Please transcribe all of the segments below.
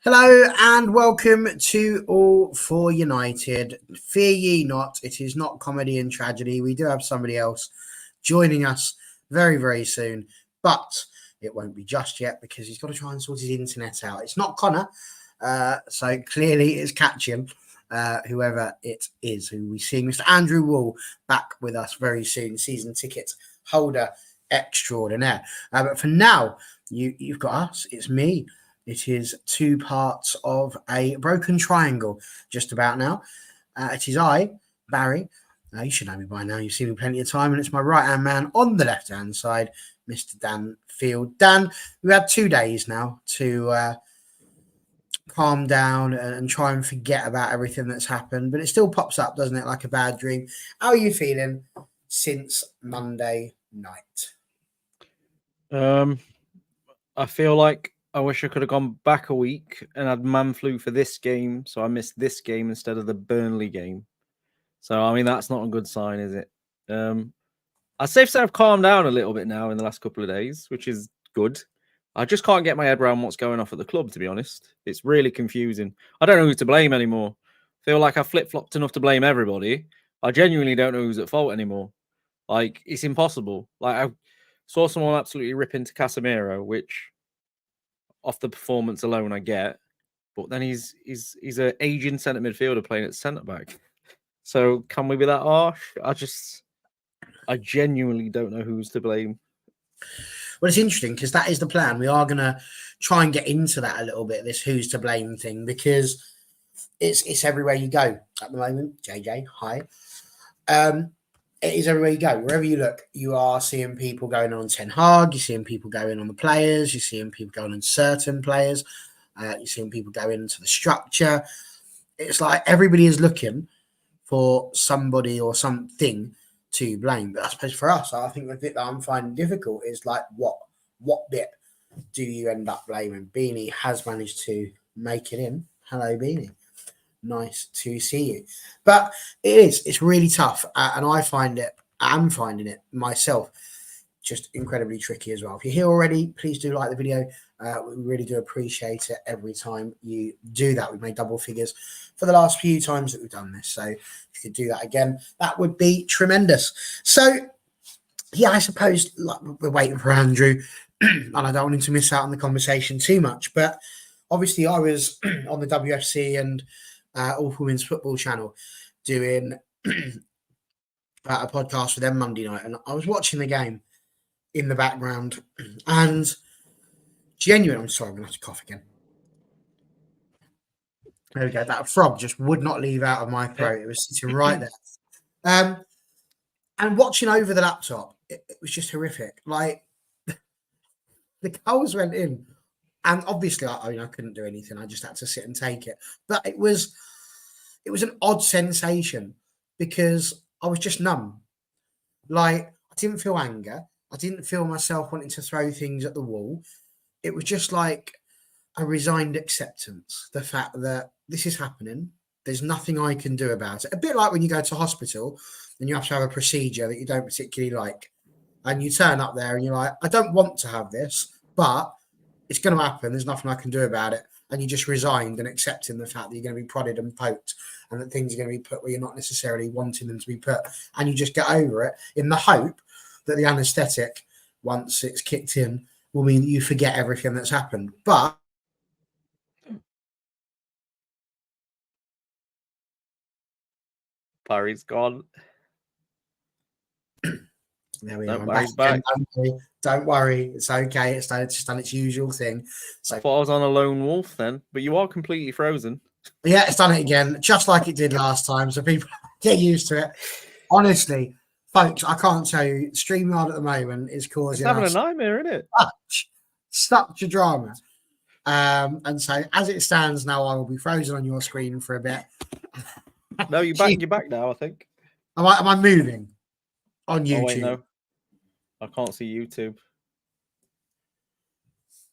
Hello and welcome to All for United. Fear ye not, it is not comedy and tragedy. We do have somebody else joining us very, very soon, but it won't be just yet because he's got to try and sort his internet out. It's not Connor, so clearly it's catching whoever it is, who we see. Mr. Andrew Wall back with us very soon, season ticket holder extraordinaire. But for now, you've got us, it's me. It is two parts of a broken triangle just about now. It is I, Barry. You should know me by now. You've seen me plenty of time. And it's my right-hand man on the left-hand side, Mr. Dan Field. Dan, we've had 2 days now to calm down and try and forget about everything that's happened. But it still pops up, doesn't it, like a bad dream. How are you feeling since Monday night? I feel like I wish I could have gone back a week and had man flu for this game, so I missed this game instead of the Burnley game. So, I mean, that's not a good sign, is it? I'd say I've calmed down a little bit now in the last couple of days, which is good. I just can't get my head around what's going off at the club, to be honest. It's really confusing. I don't know who to blame anymore. I feel like I flip-flopped enough to blame everybody. I genuinely don't know who's at fault anymore. Like, it's impossible. Like, I saw someone absolutely rip into Casemiro, which off the performance alone I get, but then he's an aging centre midfielder playing at centre back. So can we be that harsh? I genuinely don't know who's to blame. Well, it's interesting because that is the plan. We are going to try and get into that a little bit, this who's to blame thing, because it's everywhere you go at the moment. JJ, hi. It is everywhere you go. Wherever you look, you are seeing people going on Ten Hag. You're seeing people going on the players. You're seeing people going on certain players. You're seeing people go into the structure. It's like everybody is looking for somebody or something to blame. But I suppose for us, I think the bit that I'm finding difficult is like what bit do you end up blaming? Beanie has managed to make it in. Hello, Beanie. Nice to see you. But it's really tough. And I'm finding it myself just incredibly tricky as well. If you're here already, please do like the video. We really do appreciate it every time you do that. We've made double figures for the last few times that we've done this. So if you could do that again, that would be tremendous. So, yeah, I suppose like, we're waiting for Andrew. And I don't want him to miss out on the conversation too much. But obviously I was on the WFC and All for Women's Football channel doing a podcast with them Monday night, and I was watching the game in the background, and I'm sorry, I'm going to have to cough again. There we go. That frog just would not leave out of my throat. It was sitting right there. And watching over the laptop, it was just horrific. Like, the goals went in, and obviously, I couldn't do anything. I just had to sit and take it. But it was an odd sensation because I was just numb. Like, I didn't feel anger. I didn't feel myself wanting to throw things at the wall. It was just like a resigned acceptance. The fact that this is happening. There's nothing I can do about it. A bit like when you go to hospital and you have to have a procedure that you don't particularly like. And you turn up there and you're like, I don't want to have this, but it's going to happen. There's nothing I can do about it. And you just resigned and accepting the fact that you're going to be prodded and poked and that things are going to be put where you're not necessarily wanting them to be put. And you just get over it in the hope that the anaesthetic, once it's kicked in, will mean that you forget everything that's happened. But Barry's gone. There we are. Barry's back. Don't worry. It's okay. It's just done its usual thing. So I thought I was on a lone wolf then, but you are completely frozen. Yeah, it's done it again, just like it did last time. So people get used to it. Honestly, folks, I can't tell you, StreamYard at the moment is causing having a nightmare, isn't it? Such a drama. And so as it stands now, I will be frozen on your screen for a bit. No, you're back. You're back now, I think. Am I moving on YouTube? Oh, wait, no. I can't see YouTube.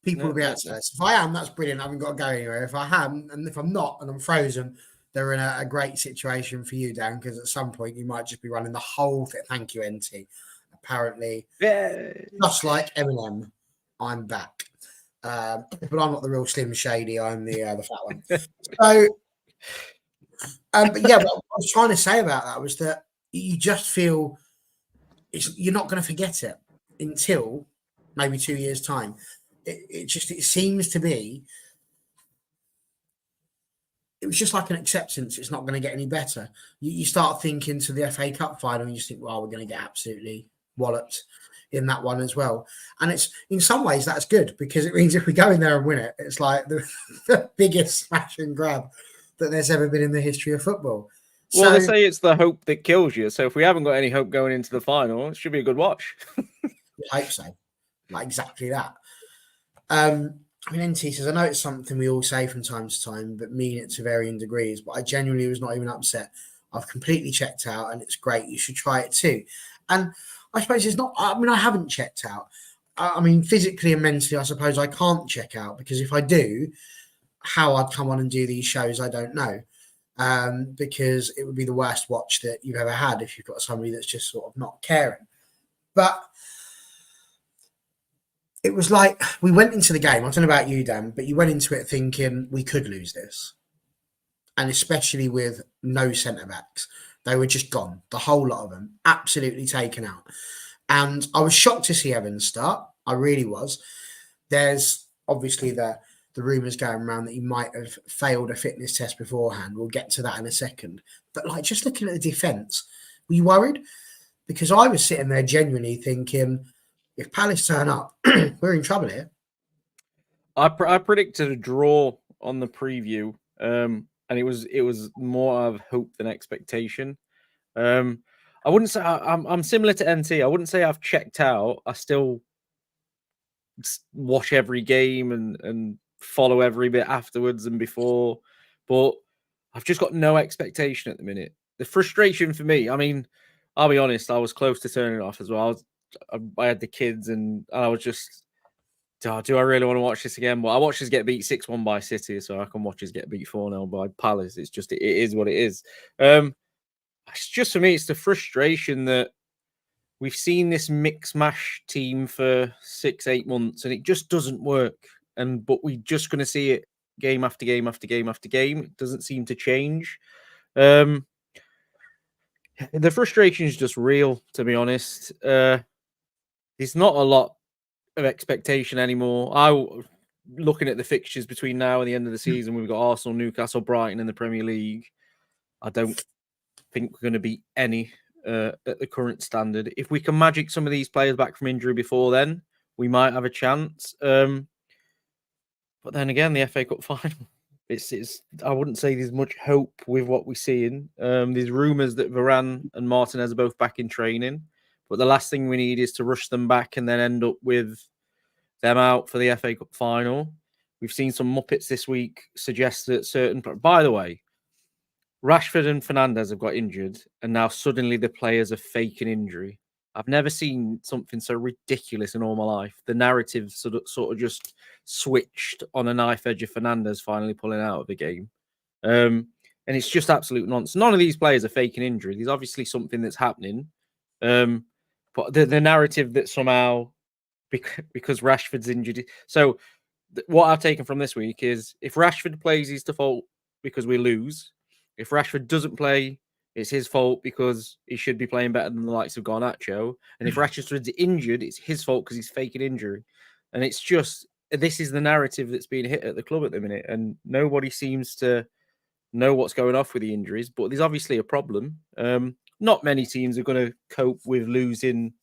People will be able to. If I am, that's brilliant. I haven't got to go anywhere. If I haven't, and if I'm not, and I'm frozen, they're in a great situation for you, Dan, because at some point you might just be running the whole thing. Thank you, NT. Apparently, yeah, just like Eminem, I'm back. But I'm not the real Slim Shady. I'm the fat one. So, but yeah, what I was trying to say about that was that you just feel you're not going to forget it until maybe 2 years' time. It seems to be. It was just like an acceptance. It's not going to get any better. You start thinking to the FA Cup final, and you just think, well, we're going to get absolutely walloped in that one as well. And it's in some ways that's good because it means if we go in there and win it, it's like the biggest smash and grab that there's ever been in the history of football. Well, they say it's the hope that kills you. So if we haven't got any hope going into the final, it should be a good watch. I hope so. Like exactly that. I mean, NT says, I know it's something we all say from time to time, but mean it to varying degrees. But I genuinely was not even upset. I've completely checked out and it's great. You should try it too. And I suppose it's not, I mean, I haven't checked out. I mean, physically and mentally, I suppose I can't check out because if I do, how I'd come on and do these shows, I don't know. Because it would be the worst watch that you've ever had if you've got somebody that's just sort of not caring. But it was like we went into the game. I don't know about you, Dan, but you went into it thinking we could lose this. And especially with no centre backs, they were just gone. The whole lot of them, absolutely taken out. And I was shocked to see Evans start. I really was. There's obviously the rumours going around that he might have failed a fitness test beforehand. We'll get to that in a second. But like just looking at the defence, were you worried? Because I was sitting there genuinely thinking, if Palace turn up, we're in trouble here. I predicted a draw on the preview, and it was more of hope than expectation. I wouldn't say I'm similar to NT. I wouldn't say I've checked out. I still watch every game and follow every bit afterwards and before, but I've just got no expectation at the minute. The frustration for me, I mean, I'll be honest, I was close to turning it off as well. I had the kids and I was just, do I really want to watch this again? But I watched us get beat 6-1 by City, so I can watch us get beat 4-0 by Palace. It's just, it is what it is. It's just for me, it's the frustration that we've seen this mix mash team for 6-8 months and it just doesn't work. But we're just going to see it game after game after game after game. It doesn't seem to change. The frustration is just real, to be honest. There's not a lot of expectation anymore. Looking at the fixtures between now and the end of the season, we've got Arsenal, Newcastle, Brighton in the Premier League. I don't think we're going to beat any at the current standard. If we can magic some of these players back from injury before then, we might have a chance. But then again, the FA Cup final, it's I wouldn't say there's much hope with what we're seeing. There's rumours that Varane and Martinez are both back in training, but the last thing we need is to rush them back and then end up with them out for the FA Cup final. We've seen some Muppets this week suggest that certain... By the way, Rashford and Fernandes have got injured, and now suddenly the players are faking injury. I've never seen something so ridiculous in all my life. The narrative sort of just switched on a knife edge of Fernandes finally pulling out of the game. And it's just absolute nonsense. None of these players are faking injury. There's obviously something that's happening. But the narrative that somehow, because Rashford's injured... So what I've taken from this week is if Rashford plays his default because we lose... If Rashford doesn't play, it's his fault because he should be playing better than the likes of Garnacho. And if Rashford's injured, it's his fault because he's faking injury. And it's just, this is the narrative that's being hit at the club at the minute. And nobody seems to know what's going off with the injuries. But there's obviously a problem. Not many teams are going to cope with losing...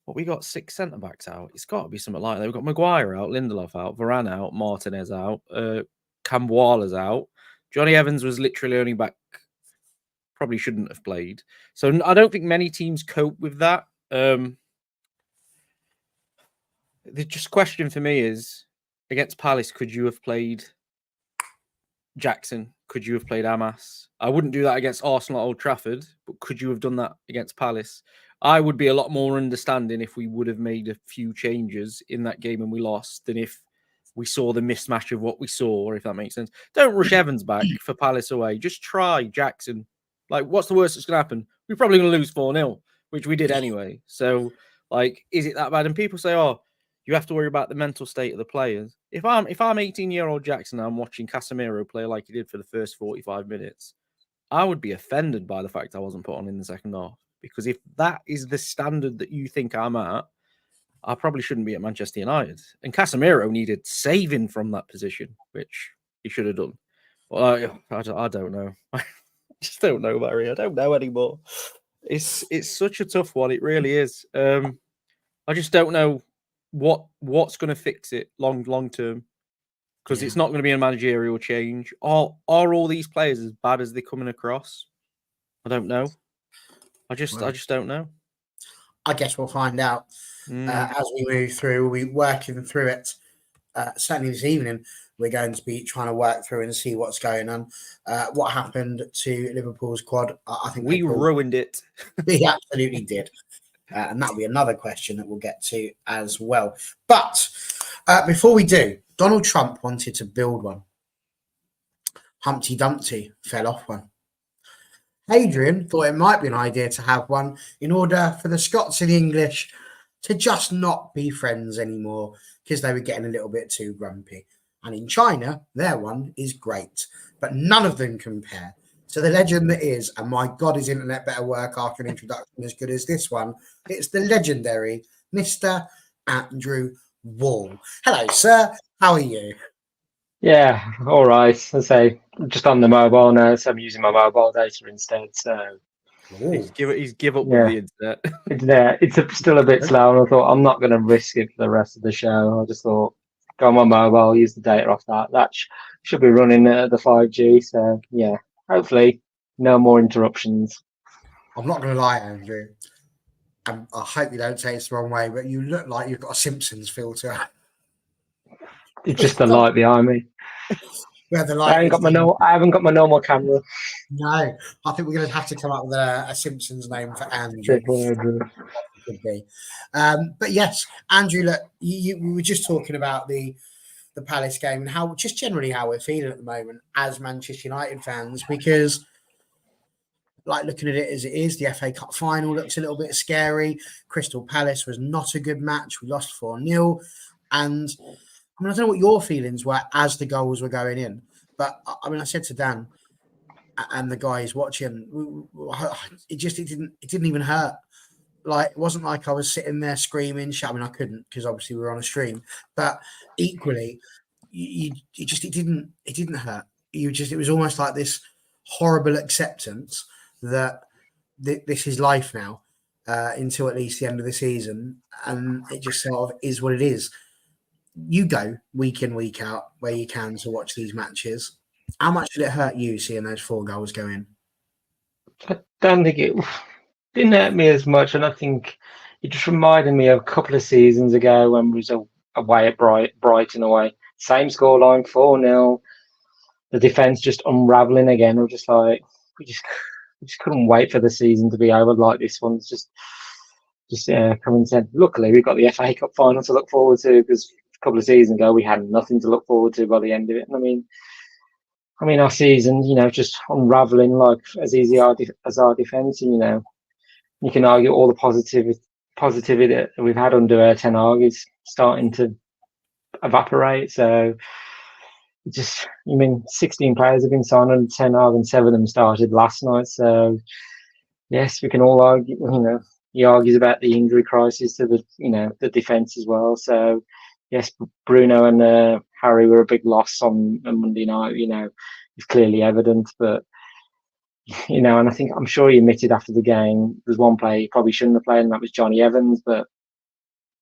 What, we got 6 centre-backs out. It's got to be something like that. We've got Maguire out, Lindelof out, Varane out, Martinez out, Camboirla's out. Johnny Evans was literally only back, probably shouldn't have played. So I don't think many teams cope with that. The just question for me is, against Palace, could you have played Jackson? Could you have played Amas? I wouldn't do that against Arsenal at Old Trafford, but could you have done that against Palace? I would be a lot more understanding if we would have made a few changes in that game and we lost than if we saw the mismatch of what we saw, if that makes sense. Don't rush Evans back for Palace away. Just try Jackson. Like, what's the worst that's going to happen? We're probably going to lose 4-0, which we did anyway. So, like, is it that bad? And people say, oh, you have to worry about the mental state of the players. If I'm 18-year-old Jackson and I'm watching Casemiro play like he did for the first 45 minutes, I would be offended by the fact I wasn't put on in the second half. Because if that is the standard that you think I'm at, I probably shouldn't be at Manchester United. And Casemiro needed saving from that position, which he should have done. Well, I don't know. I just don't know, Barry. I don't know anymore. It's such a tough one. It really is. I just don't know what's going to fix it long term, because it's not going to be a managerial change. Are all these players as bad as they're coming across? I don't know. I just don't know. I guess we'll find out as we move through. We'll be working through it. Certainly this evening, we're going to be trying to work through and see what's going on. What happened to Liverpool's quad? I think we ruined it. We absolutely did. And that'll be another question that we'll get to as well. But before we do, Donald Trump wanted to build one. Humpty Dumpty fell off one. Adrian thought it might be an idea to have one in order for the Scots and the English to just not be friends anymore because they were getting a little bit too grumpy. And in China, their one is great, but none of them compare to the legend that is, and my God, his internet better work after an introduction as good as this one. It's the legendary Mr. Andrew Wall. Hello, sir. How are you? Yeah, all right. I say just on the mobile now, so I'm using my mobile data instead. So he's give up with the internet. It's there. It's still a bit slow, and I thought I'm not going to risk it for the rest of the show. I just thought go on my mobile, use the data off that. That should be running the 5G. So yeah, hopefully no more interruptions. I'm not going to lie, Andrew. I hope you don't say it's the wrong way, but you look like you've got a Simpsons filter. It's just the light behind me. Where the light I haven't got my normal camera. No, I think we're going to have to come up with a Simpsons name for Andrew. Could be. But yes, Andrew, look, we were just talking about the Palace game and how just generally how we're feeling at the moment as Manchester United fans, because like looking at it as it is, the FA Cup final looks a little bit scary. Crystal Palace was not a good match. We lost 4-0. And I mean, I don't know what your feelings were as the goals were going in, but I mean, I said to Dan and the guys watching, it didn't even hurt. Like, it wasn't like I was sitting there screaming. I mean, I couldn't because obviously we were on a stream, but equally, it didn't hurt. It was almost like this horrible acceptance that this is life now until at least the end of the season, and it just sort of is what it is. You go week in, week out where you can to watch these matches. How much did it hurt you seeing those 4 goals go in? I don't think it didn't hurt me as much, and I think it just reminded me of a couple of seasons ago when we was away at Brighton away. Same scoreline, 4-0. The defence just unravelling again. We're just like we just couldn't wait for the season to be over like this one's just coming in. Luckily, we've got the FA Cup final to look forward to, because a couple of seasons ago we had nothing to look forward to by the end of it. And I mean, our season, just unravelling like as easy as our defence. And, you can argue all the positivity that we've had under Ten Hag is starting to evaporate. So, 16 players have been signed under Ten Hag, and 7 of them started last night. So, yes, we can all argue. He argues about the injury crisis to the defence as well. So, yes, Bruno and Harry were a big loss on Monday night. It's clearly evident, but and I'm sure he admitted after the game there's one player he probably shouldn't have played, and that was Johnny Evans, but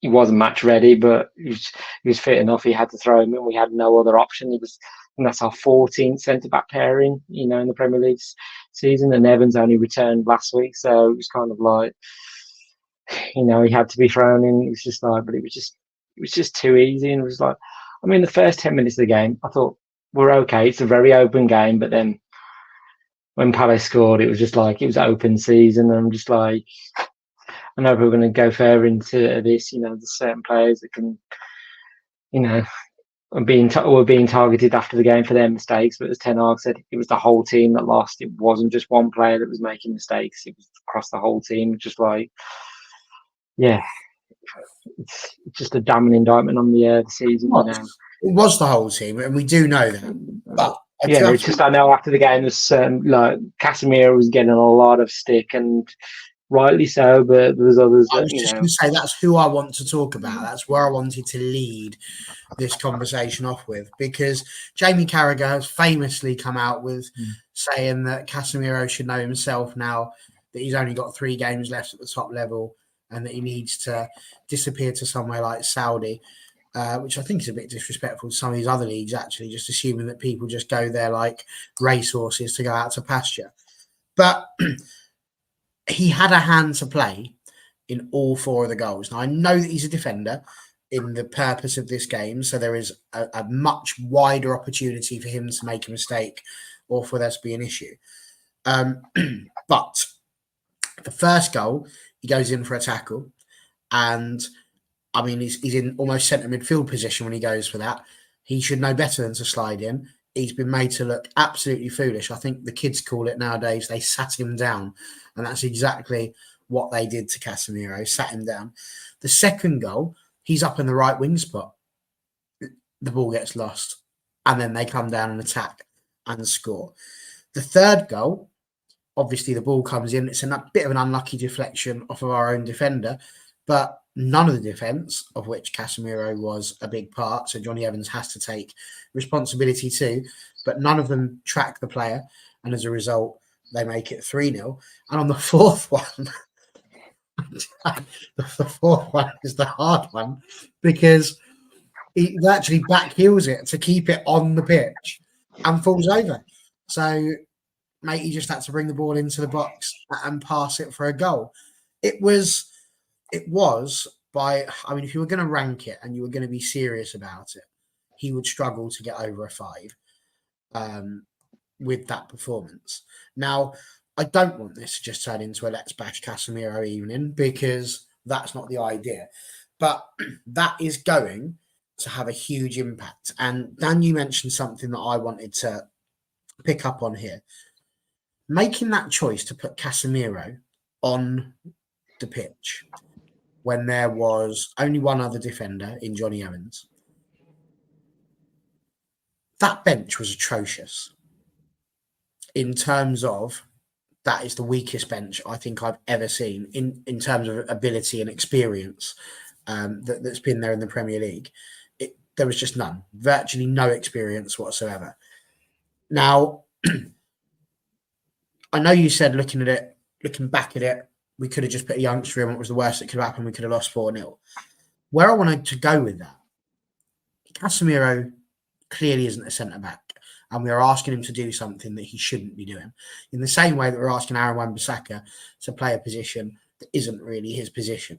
he wasn't match ready, but he was fit enough. He had to throw him in. We had no other option. And that's our 14th centre back pairing, in the Premier League season. And Evans only returned last week, so it was kind of like, he had to be thrown in. It was just like, but it was just too easy. And it was like, the first 10 minutes of the game, I thought we're okay. It's a very open game, but then when Palace scored, it was just like it was open season. And I'm just like, I know we're going to go further into this. There's certain players that can, were being targeted after the game for their mistakes. But as Ten Hag said, it was the whole team that lost. It wasn't just one player that was making mistakes. It was across the whole team. Just like, yeah, it's just a damning indictment on the season. You know. It was the whole team, and we do know that. But yeah, it's just I know after the game, there's like Casemiro was getting a lot of stick, and rightly so. But there's others I that was just going to say that's who I want to talk about. That's where I wanted to lead this conversation off with, because Jamie Carragher has famously come out with saying that Casemiro should know himself now that he's only got 3 games left at the top level and that he needs to disappear to somewhere like Saudi. Which I think is a bit disrespectful to some of these other leagues, actually, just assuming that people just go there like racehorses to go out to pasture. But he had a hand to play in all 4 of the goals. Now, I know that he's a defender in the purpose of this game, so there is a much wider opportunity for him to make a mistake or for there to be an issue. But the first goal, he goes in for a tackle, and I mean, he's in almost centre midfield position when he goes for that. He should know better than to slide in. He's been made to look absolutely foolish. I think the kids call it nowadays, they sat him down. And that's exactly what they did to Casemiro, sat him down. The second goal, he's up in the right wing spot. The ball gets lost. And then they come down and attack and score. The third goal, obviously the ball comes in. It's a bit of an unlucky deflection off of our own defender. But none of the defence, of which Casemiro was a big part, so Johnny Evans has to take responsibility too, but none of them track the player, and as a result, they make it 3-0. And on the fourth one, the fourth one is the hard one, because he actually back heels it to keep it on the pitch and falls over. So, mate, he just had to bring the ball into the box and pass it for a goal. It was by, I mean, if you were going to rank it and you were going to be serious about it, he would struggle to get over a 5 with that performance. Now, I don't want this to just turn into a let's bash Casemiro evening, because that's not the idea. But that is going to have a huge impact. And Dan, you mentioned something that I wanted to pick up on here. Making that choice to put Casemiro on the pitch when there was only one other defender in Johnny Evans. That bench was atrocious in terms of that is the weakest bench I think I've ever seen in terms of ability and experience that's been there in the Premier League. There was just none, virtually no experience whatsoever. Now, I know you said looking back at it, we could have just put a youngster in. What was the worst that could have happened? We could have lost 4-0. Where I wanted to go with that, Casemiro clearly isn't a centre-back, and we are asking him to do something that he shouldn't be doing. In the same way that we're asking Aaron Wan-Bissaka to play a position that isn't really his position.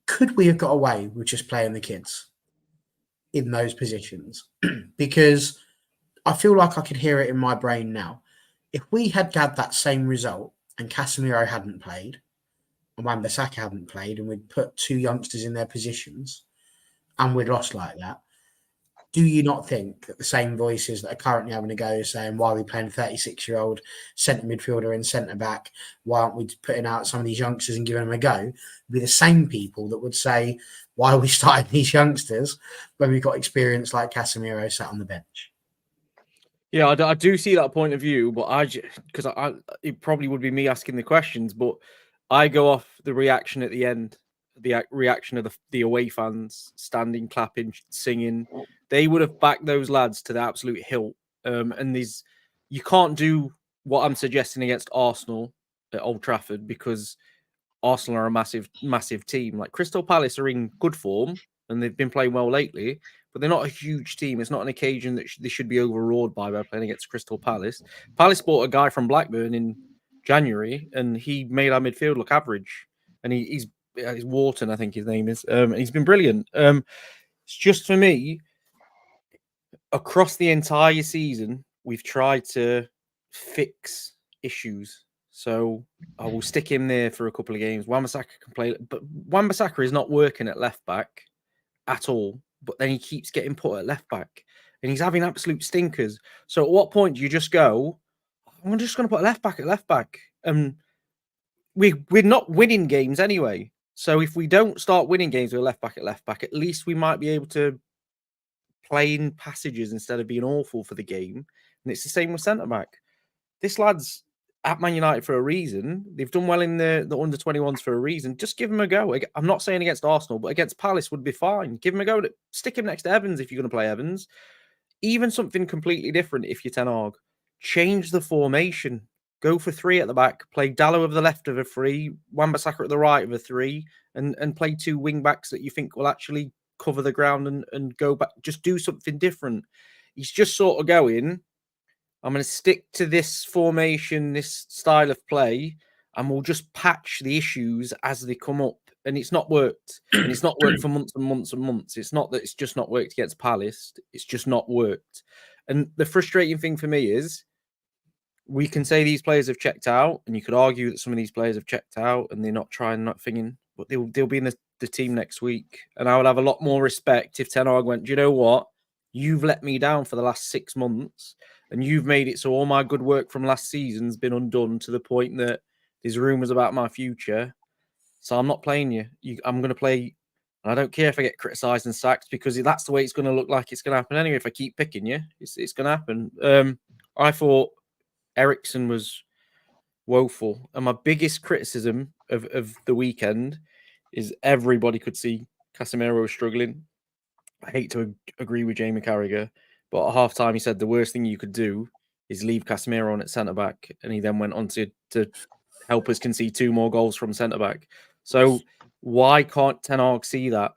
Could we have got away with just playing the kids in those positions? Because I feel like I could hear it in my brain now. If we had had that same result and Casemiro hadn't played and Wan-Bissaka hadn't played and we'd put 2 youngsters in their positions and we'd lost like that, do you not think that the same voices that are currently having a go saying, why are we playing a 36-year-old centre midfielder and centre back? Why aren't we putting out some of these youngsters and giving them a go? Would be the same people that would say, why are we starting these youngsters when we've got experience like Casemiro sat on the bench? Yeah, I do see that point of view, but because it probably would be me asking the questions, but I go off the reaction at the end, the reaction of the away fans standing, clapping, singing. They would have backed those lads to the absolute hilt. And you can't do what I'm suggesting against Arsenal at Old Trafford, because Arsenal are a massive, massive team. Like Crystal Palace are in good form and they've been playing well lately, but they're not a huge team. It's not an occasion that they should be overawed by playing against Crystal Palace. Palace bought a guy from Blackburn in January, and he made our midfield look average. And he's Wharton, I think his name is. He's been brilliant. It's just, for me, across the entire season, we've tried to fix issues. So I will stick him there for a couple of games. Wan-Bissaka can play, but Wan-Bissaka is not working at left back at all. But then he keeps getting put at left back, and he's having absolute stinkers. So at what point do you just go, I'm just going to put a left back at left back? we're not winning games anyway. So if we don't start winning games with a left back, at least we might be able to play in passages instead of being awful for the game. And it's the same with centre back. This lad's at Man United for a reason. They've done well in the under 21s for a reason. Just give him a go. I'm not saying against Arsenal, but against Palace would be fine. Give him a go. Stick him next to Evans if you're going to play Evans. Even something completely different if you're Ten Hag. Change the formation. Go for 3 at the back. Play Dallo of the left of a 3, Wan-Bissaka at the right of a 3, and play 2 wing backs that you think will actually cover the ground and go back. Just do something different. He's just sort of going, I'm going to stick to this formation, this style of play, and we'll just patch the issues as they come up. And it's not worked. And it's not worked for months and months and months. It's not that it's just not worked against Palace. It's just not worked. And the frustrating thing for me is we can say these players have checked out, and you could argue that some of these players have checked out and they're not trying, not thinking, but they'll be in the team next week. And I would have a lot more respect if Ten Hag went, do you know what? You've let me down for the last 6 months, and you've made it so all my good work from last season's been undone to the point that there's rumours about my future. So I'm not playing you. I'm going to play. And I don't care if I get criticised and sacked, because that's the way it's going to look like it's going to happen anyway. If I keep picking you, it's going to happen. I thought Eriksen was woeful. And my biggest criticism of the weekend is everybody could see Casemiro was struggling. I hate to agree with Jamie Carragher, but at half-time he said the worst thing you could do is leave Casemiro on at centre-back, and he then went on to help us concede 2 more goals from centre-back. So why can't Ten Hag see that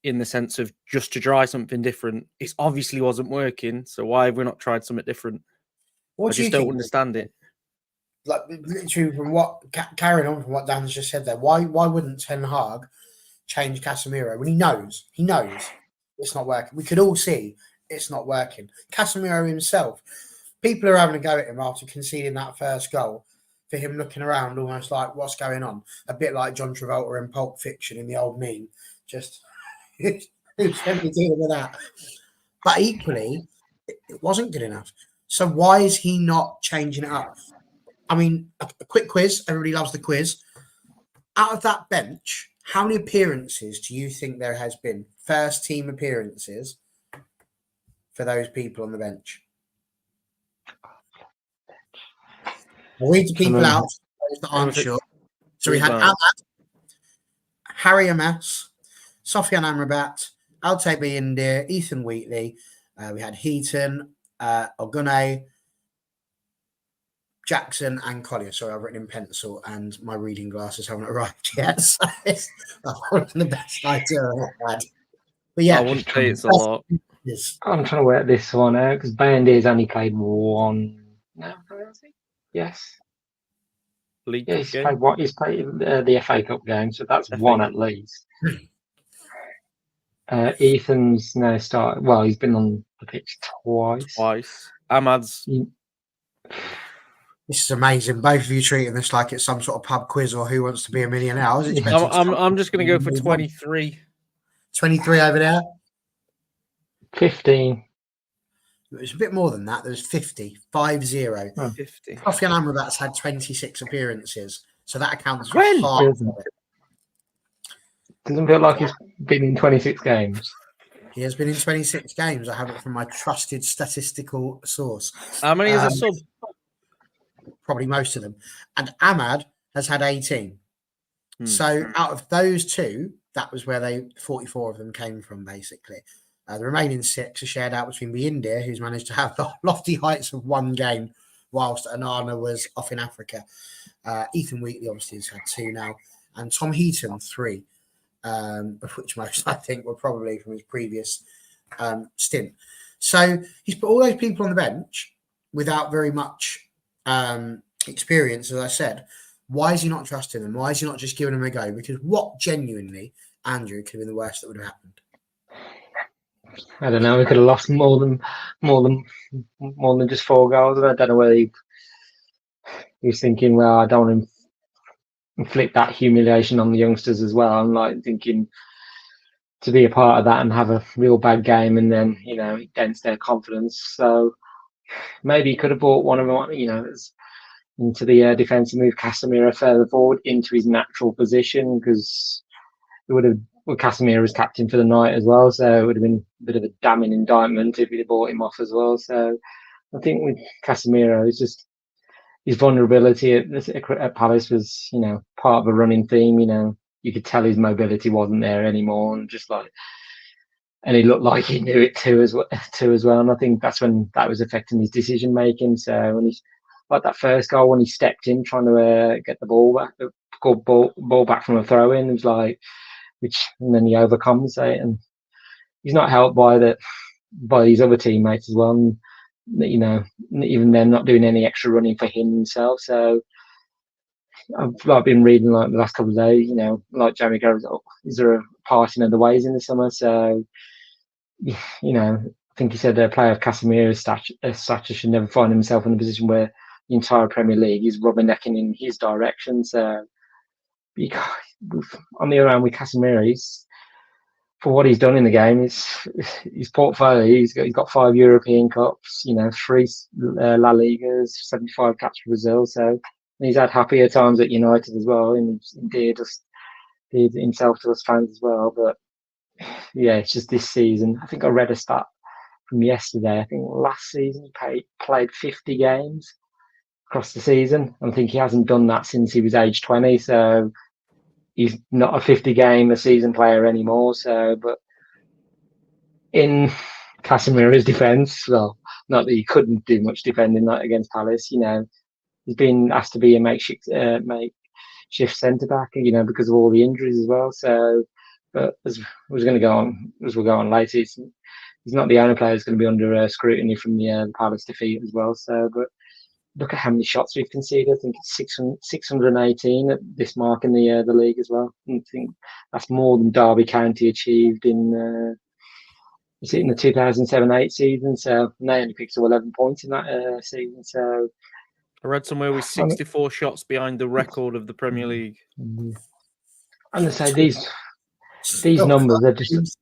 in the sense of just to try something different? It obviously wasn't working, so why have we not tried something different? I just don't understand it. Like, literally, carrying on from what Dan's just said there, why wouldn't Ten Hag change Casemiro when he knows it's not working? We could all see it's not working. Casemiro himself, people are having a go at him after conceding that first goal, for him looking around almost like, what's going on? A bit like John Travolta in Pulp Fiction in the old meme. Just who's going to be dealing with that? But equally, it wasn't good enough. So why is he not changing it up? I mean, a quick quiz. Everybody loves the quiz. Out of that bench, how many appearances do you think there has been? First team appearances for those people on the bench. I'll read the people out, those that aren't sure. So we had Ahmad, Harry Amas, Sofian Amrabat, Altay Bayindir, Ethan Wheatley. We had Heaton, Ogune, Jackson, and Collier. Sorry, I've written in pencil and my reading glasses haven't arrived yet. So it's not the best idea I've had. But yeah, I wouldn't say it's a lot. I'm trying to work this one out because Bayindir's only played 1. No, yes. League yeah, he's game. played what? He's played the FA Cup game, so that's FA 1 Cup. at least. Ethan's now started. Well, he's been on the pitch twice. Ahmad's. This is amazing. Both of you treating this like it's some sort of pub quiz or Who Wants to Be a Millionaire. I was expecting. I'm just going to go for 23. 23 over there. 15. It was a bit more than that. There was 50. 5-0. Oh. 50. Sofian Amrabat's had 26 appearances, so that accounts for When? half of it. Doesn't feel like he's been in 26 games. He has been in 26 games. I have it from my trusted statistical source. How many is a sub? Probably most of them. And Ahmad has had 18. So out of those 2, that was where 44 of them came from, basically. The remaining 6 are shared out between Bayindir, who's managed to have the lofty heights of 1 game, whilst Anana was off in Africa. Ethan Wheatley obviously has had 2 now, and Tom Heaton 3, of which most I think were probably from his previous stint. So he's put all those people on the bench without very much experience, as I said. Why is he not trusting them? Why is he not just giving them a go? Because what genuinely, Andrew, could have been the worst that would have happened? I don't know. We could have lost more than just 4 goals. I don't know whether he was thinking, well, I don't want to inflict that humiliation on the youngsters as well. I'm like thinking to be a part of that and have a real bad game, and then it dents their confidence. So maybe he could have bought one of them. into the defence and move Casemiro further forward into his natural position, because it would have. Well, Casemiro was captain for the night as well, so it would have been a bit of a damning indictment if we'd have bought him off as well. So I think with Casemiro, it's just his vulnerability at Palace was, part of a running theme. You could tell his mobility wasn't there anymore, and and he looked like he knew it too as well. And I think that's when that was affecting his decision making. So when like that first goal, when he stepped in trying to get the ball back from a throw in, it was like, and then he overcompensate, and he's not helped by his other teammates as well. And, even them not doing any extra running for him himself. So I've been reading the last couple of days, like Jamie goes, is there a parting of the ways in the summer? So, I think he said a player of Casemiro's stature should never find himself in a position where the entire Premier League is rubbernecking in his direction. So, on the other hand, with Casemiro, for what he's done in the game, his portfolio. He's got 5 European Cups, 3 La Ligas, 75 caps for Brazil. So he's had happier times at United as well, and did himself to us fans as well. But yeah, it's just this season. I think I read a stat from yesterday. I think last season he played 50 games across the season. I think he hasn't done that since he was age 20. So he's not a 50-game a season player anymore. So, but in Casemiro's defence, well, not that he couldn't do much defending that against Palace. He's been asked to be a makeshift centre back, because of all the injuries as well. So, but as we're going to go on later, he's not the only player who's going to be under scrutiny from the Palace defeat as well. So, but look at how many shots we've conceded. I think it's 618 at this mark in the league as well. I think that's more than Derby County achieved in the 2007-8 season. So they only picked up 11 points in that season. So I read somewhere with 64 shots behind the record of the Premier League. And I say these numbers are just.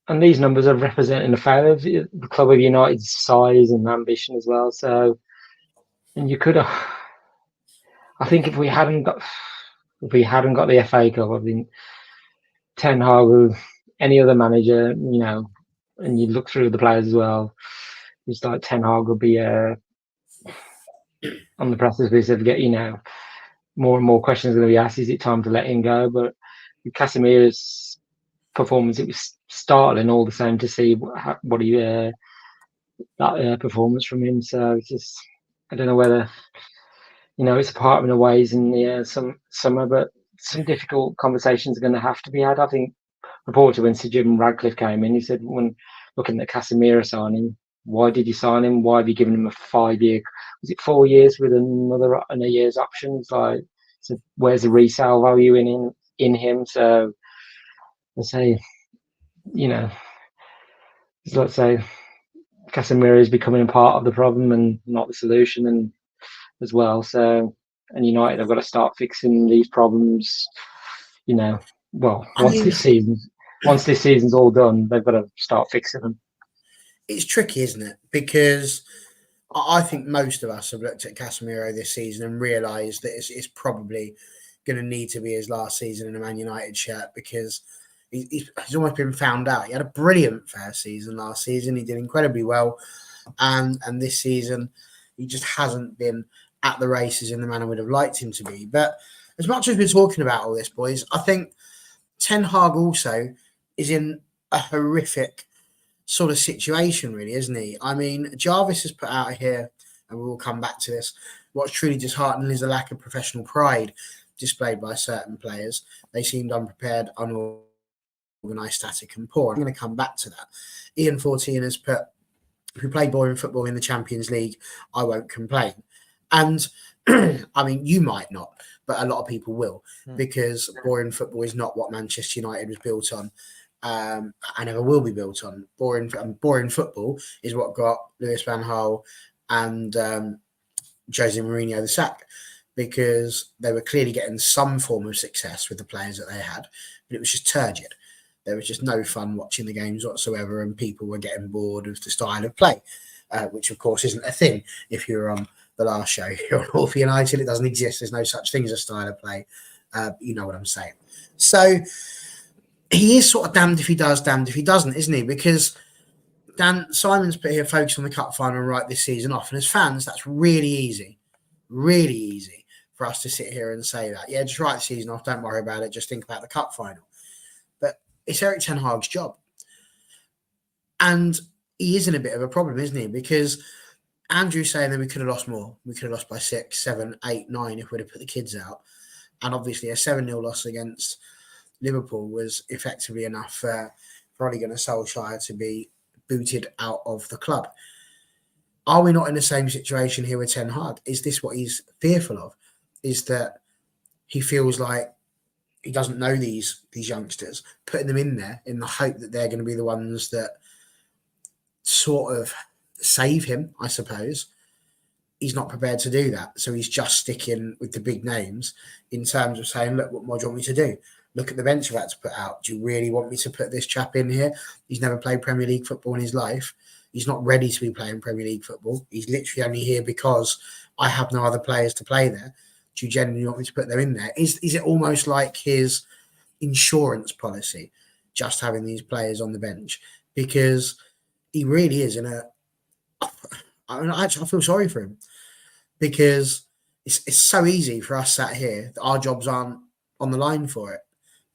And these numbers are representing a failure of the club of United's size and ambition as well. So, and you could have. I think if we hadn't got the FA Cup, I think Ten Hag, any other manager, and you look through the players as well, it's like Ten Hag would be on the precipice of more and more questions are going to be asked. Is it time to let him go? But with Casemiro's performance, it was startling all the same to see what he that performance from him. So it's just, I don't know whether it's a part of ways in the summer, but some difficult conversations are going to have to be had. I think reported when Sir Jim Radcliffe came in, he said when looking at Casemiro signing, why did you sign him? Why have you given him a 5-year? Was it 4 years with a year's option? It's like, so where's the resale value in him? So I say, let's say Casemiro is becoming part of the problem and not the solution, and as well. So, and United have got to start fixing these problems. Once this season's all done, they've got to start fixing them. It's tricky, isn't it? Because I think most of us have looked at Casemiro this season and realised that it's probably going to need to be his last season in a Man United shirt, because he's almost been found out. He had a brilliant first season last season. He did incredibly well. And this season, he just hasn't been at the races in the manner we'd have liked him to be. But as much as we're talking about all this, boys, I think Ten Hag also is in a horrific sort of situation, really, isn't he? I mean, Jarvis has put out here, and we'll come back to this, what's truly disheartening is the lack of professional pride displayed by certain players. They seemed unprepared, unorganised, static and poor. I'm going to come back to that. Ian 14 has put, if we play boring football in the Champions League, I won't complain. And I mean, you might not, but a lot of people will, because boring football is not what Manchester United was built on. And never will be built on. Boring football is what got Louis van Gaal and Jose Mourinho the sack, because they were clearly getting some form of success with the players that they had, but it was just turgid. There was just no fun watching the games whatsoever, and people were getting bored of the style of play, which of course isn't a thing if you're on the last show here on All for United. It doesn't exist. There's no such thing as a style of play. You know what I'm saying. So he is sort of damned if he does, damned if he doesn't, isn't he? Because Dan Simon's put here, focus on the cup final and write this season off. And as fans, that's really easy for us to sit here and say that. Yeah, just write the season off. Don't worry about it. Just think about the cup final. But it's Erik ten Hag's job. And he is in a bit of a problem, isn't he? Because Andrew's saying that we could have lost more. We could have lost by 6, 7, 8, 9 if we'd have put the kids out. And obviously a 7-0 loss against Liverpool was effectively enough for Ole Gunnar Solskjaer to be booted out of the club. Are we not in the same situation here with Ten Hag? Is this what he's fearful of? Is that he feels like he doesn't know these youngsters, putting them in there in the hope that they're going to be the ones that sort of save him, I suppose. He's not prepared to do that. So he's just sticking with the big names in terms of saying, look, what more do you want me to do? Look at the bench I've had to put out. Do you really want me to put this chap in here? He's never played Premier League football in his life. He's not ready to be playing Premier League football. He's literally only here because I have no other players to play there. Do you genuinely want me to put them in there? Is it almost like his insurance policy, just having these players on the bench? Because he really is in a... I feel sorry for him because it's so easy for us sat here that our jobs aren't on the line for it.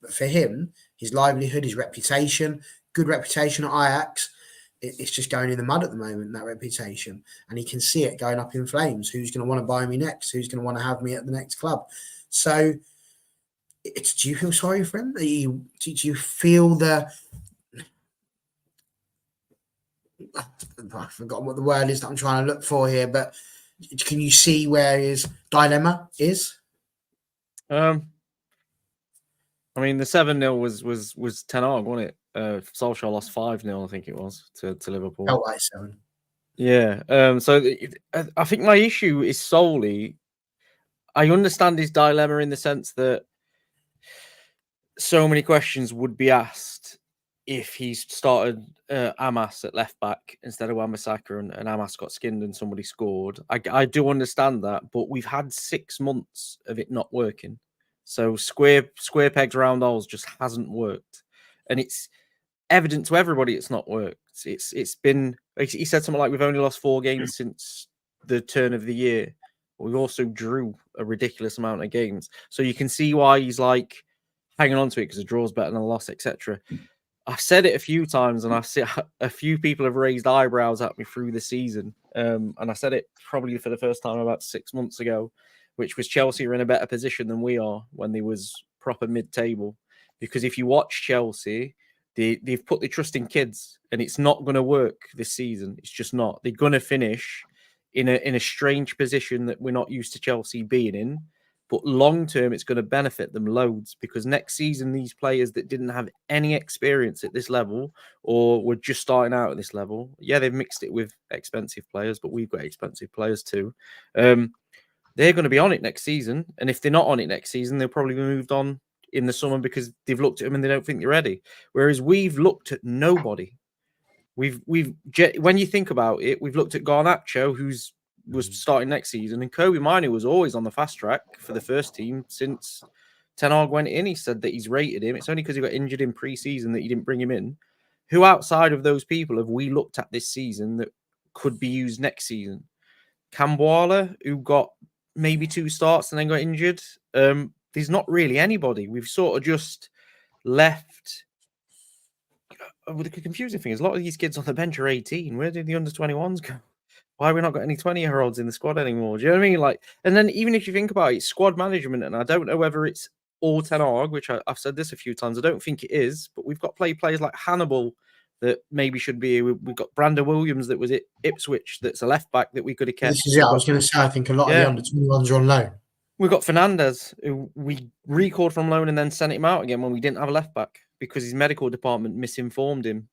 But for him, his livelihood, his reputation, good reputation at Ajax, it's just going in the mud at the moment, that reputation. And he can see it going up in flames. Who's going to want to buy me next? Who's going to want to have me at the next club? So do you feel sorry for him? Do you feel the... I've forgotten what the word is that I'm trying to look for here, but can you see where his dilemma is? I mean, the 7-0 was Ten Hag, wasn't it? Solskjaer lost 5-0, I think it was, to Liverpool. Felt like 7. Yeah. So I think my issue is solely, I understand his dilemma in the sense that so many questions would be asked if he started Amas at left back instead of Wan-Bissaka and Amas got skinned and somebody scored. I do understand that, but we've had 6 months of it not working. So square pegs, round holes just hasn't worked. And it's evident to everybody it's not worked. It's been, he said something like, we've only lost 4 games since the turn of the year. But we also drew a ridiculous amount of games. So you can see why he's like hanging on to it because a draw's better than a loss, etc. I've said it a few times, and I've seen a few people have raised eyebrows at me through the season. And I said it probably for the first time about 6 months ago, which was Chelsea are in a better position than we are when they was proper mid-table. Because if you watch Chelsea, they've put their trust in kids, and it's not going to work this season. It's just not. They're going to finish in a strange position that we're not used to Chelsea being in. But long-term, it's going to benefit them loads because next season, these players that didn't have any experience at this level or were just starting out at this level, yeah, they've mixed it with expensive players, but we've got expensive players too. They're going to be on it next season. And if they're not on it next season, they'll probably be moved on in the summer because they've looked at them and they don't think they're ready. Whereas we've looked at nobody. When you think about it, we've looked at Garnacho, was starting next season, and Kobe Mainoo was always on the fast track for the first team since Ten Hag went in. He said that he's rated him. It's only because he got injured in pre-season that he didn't bring him in. Who outside of those people have we looked at this season that could be used next season? Camboala, who got maybe 2 starts and then got injured. There's not really anybody. We've sort of just left. The confusing thing is a lot of these kids on the bench are 18. Where did the under-21s go? Why have we not got any 20-year-olds in the squad anymore? Do you know what I mean? Like, and then even if you think about it, squad management, and I don't know whether it's all Ten Hag, which I've said this a few times. I don't think it is, but we've got players like Hannibal that maybe should be. We've got Brandon Williams that was at Ipswich that's a left back that we could have kept. This is it. I was going to say, I think a lot of the under-21s are on loan. We've got Fernandez, who we recalled from loan and then sent him out again when we didn't have a left back because his medical department misinformed him.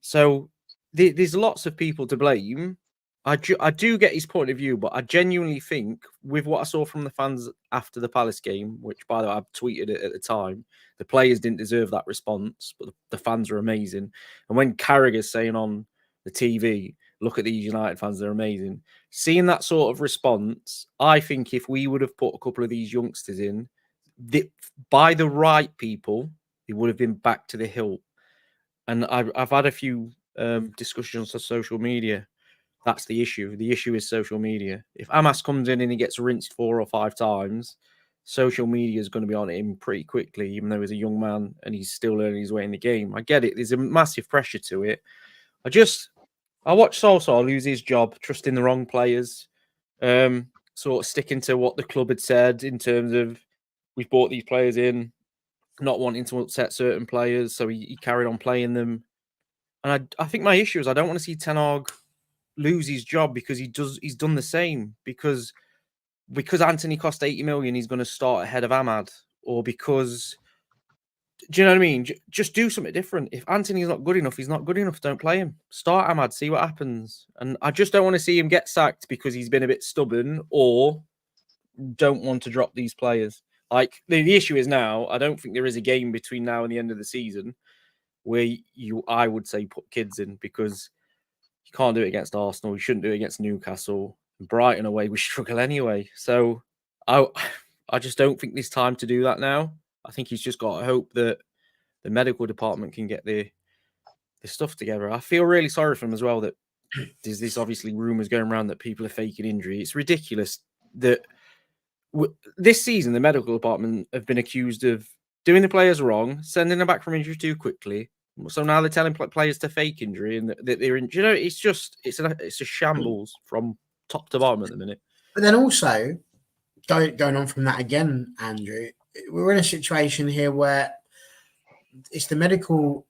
So there's lots of people to blame. I do get his point of view, but I genuinely think with what I saw from the fans after the Palace game, which, by the way, I tweeted it at the time, the players didn't deserve that response, but the fans are amazing. And when Carragher's saying on the TV look at these United fans, they're amazing. Seeing that sort of response, I think if we would have put a couple of these youngsters in, by the right people, it would have been back to the hilt. And I've had a few discussions on social media. That's the issue. The issue is social media. If Amas comes in and he gets rinsed 4 or 5 times, social media is going to be on him pretty quickly, even though he's a young man and he's still learning his way in the game. I get it. There's a massive pressure to it. I watched Solskjaer lose his job, trusting the wrong players, sort of sticking to what the club had said in terms of we've brought these players in, not wanting to upset certain players, so he carried on playing them. And I think my issue is I don't want to see Ten Hag lose his job because he's done the same. Because Anthony cost 80 million, he's going to start ahead of Ahmad, or because, do you know what I mean? Just do something different. If Anthony's not good enough, he's not good enough. Don't play him. Start Ahmad, see what happens. And I just don't want to see him get sacked because he's been a bit stubborn or don't want to drop these players. Like the issue is now, I don't think there is a game between now and the end of the season where I would say put kids in, because you can't do it against Arsenal. You shouldn't do it against Newcastle. Brighton away, we struggle anyway. So I just don't think there's time to do that now. I think he's just got to hope that the medical department can get the stuff together. I feel really sorry for him as well, that there's this obviously rumours going around that people are faking injury. It's ridiculous that this season the medical department have been accused of doing the players wrong, sending them back from injury too quickly. So now they're telling players to fake injury and that they're in. You know, it's a shambles from top to bottom at the minute. But then also going on from that again, Andrew, we're in a situation here where it's the medical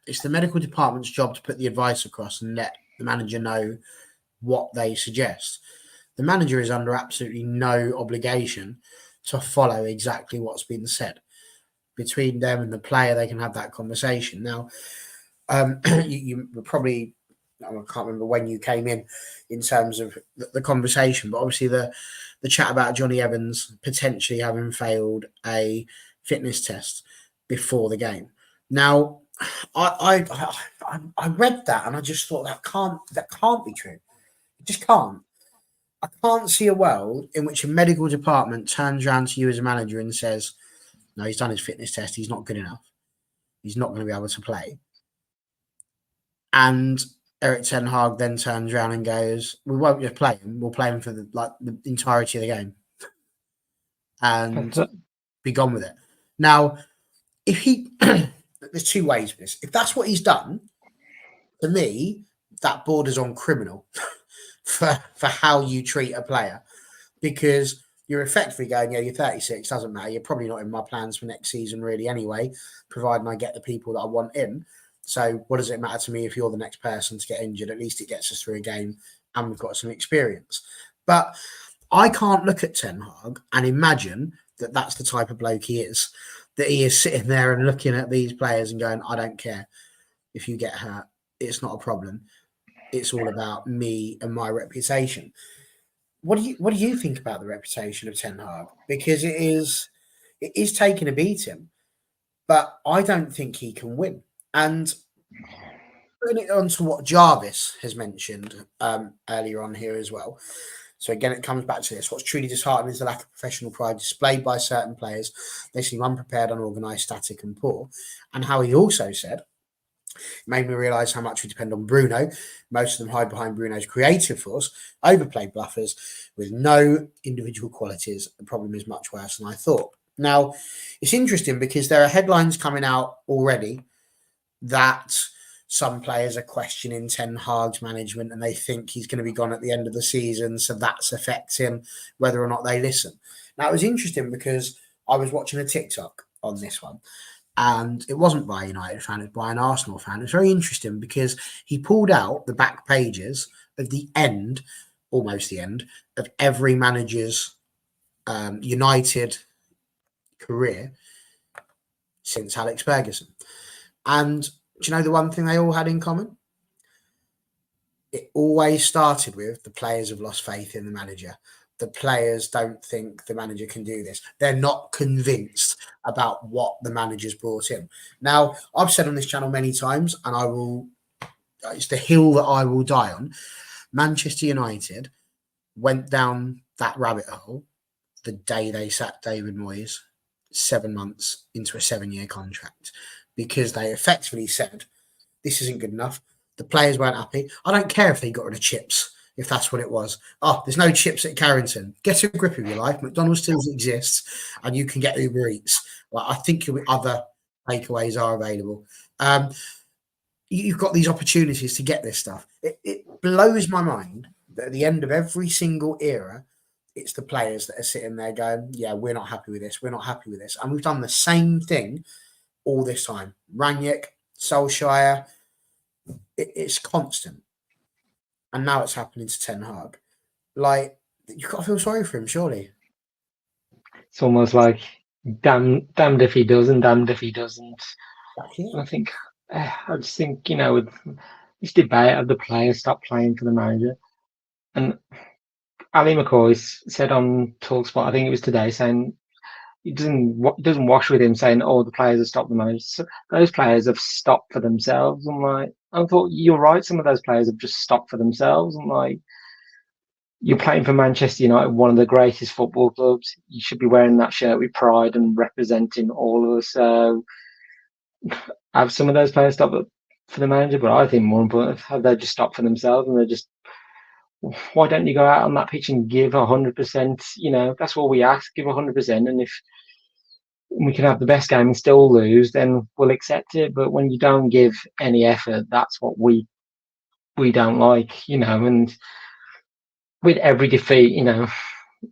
department's job to put the advice across and let the manager know what they suggest. The manager is under absolutely no obligation to follow exactly what's been said. Between them and the player, they can have that conversation. Now, you were probably, I can't remember when you came in terms of the conversation, but obviously the chat about Johnny Evans potentially having failed a fitness test before the game. Now, I read that and I just thought that can't be true. It just can't. I can't see a world in which a medical department turns around to you as a manager and says, no, he's done his fitness test. He's not good enough. He's not going to be able to play. And Erik Ten Hag then turns around and goes, we won't just play him. We'll play him for the entirety of the game and be gone with it. Now, if there's 2 ways for this. If that's what he's done, to me, that borders on criminal for how you treat a player, because you're effectively going, yeah, you're 36, doesn't matter. You're probably not in my plans for next season really anyway, providing I get the people that I want in. So what does it matter to me if you're the next person to get injured? At least it gets us through a game and we've got some experience. But I can't look at Ten Hag and imagine that that's the type of bloke he is, that he is sitting there and looking at these players and going, I don't care if you get hurt. It's not a problem. It's all about me and my reputation. What do you think about the reputation of Ten Hag? Because it is taking a beating, but I don't think he can win. And putting it on to what Jarvis has mentioned earlier on here as well. So again, it comes back to this. What's truly disheartening is the lack of professional pride displayed by certain players. They seem unprepared, unorganised, static and poor. And how he also said, it made me realise how much we depend on Bruno. Most of them hide behind Bruno's creative force, overplayed bluffers with no individual qualities. The problem is much worse than I thought. Now, it's interesting because there are headlines coming out already that some players are questioning Ten Hag's management and they think he's going to be gone at the end of the season, so that's affecting whether or not they listen. Now, it was interesting because I was watching a TikTok on this one, and it wasn't by a United fan, it was by an Arsenal fan. It's very interesting because he pulled out the back pages of the end, almost the end, of every manager's United career since Alex Ferguson. And do you know the one thing they all had in common? It always started with the players have lost faith in the manager. The players don't think the manager can do this. They're not convinced about what the manager's brought in. Now, I've said on this channel many times, and I will it's the hill that I will die on. Manchester United went down that rabbit hole the day they sacked David Moyes 7 months into a 7-year contract, because they effectively said, this isn't good enough. The players weren't happy. I don't care if they got rid of chips, if that's what it was. Oh, there's no chips at Carrington. Get a grip of your life. McDonald's still exists, and you can get Uber Eats. Well, I think other takeaways are available. You've got these opportunities to get this stuff. It blows my mind that at the end of every single era, it's the players that are sitting there going, yeah, we're not happy with this. We're not happy with this. And we've done the same thing all this time. Rangnick, Solskjaer, it's constant. And now it's happening to Ten Hag. Like, you've got to feel sorry for him, surely. It's almost like damned if he does and damned if he doesn't. And I think, I just think, with this debate of the players stop playing for the manager. And Ali McCoy said on TalkSport, I think it was today, saying it doesn't wash with him saying, oh, the players have stopped the manager. So those players have stopped for themselves. I'm like, I thought, you're right, some of those players have just stopped for themselves. I'm like, you're playing for Manchester United, one of the greatest football clubs. You should be wearing that shirt with pride and representing all of us. So have some of those players stopped for the manager, but I think more important, have they just stopped for themselves, and they're just, why don't you go out on that pitch and give 100%? That's all we ask, give 100%. And if we can have the best game and still lose, then we'll accept it. But when you don't give any effort, that's what we don't like, and with every defeat,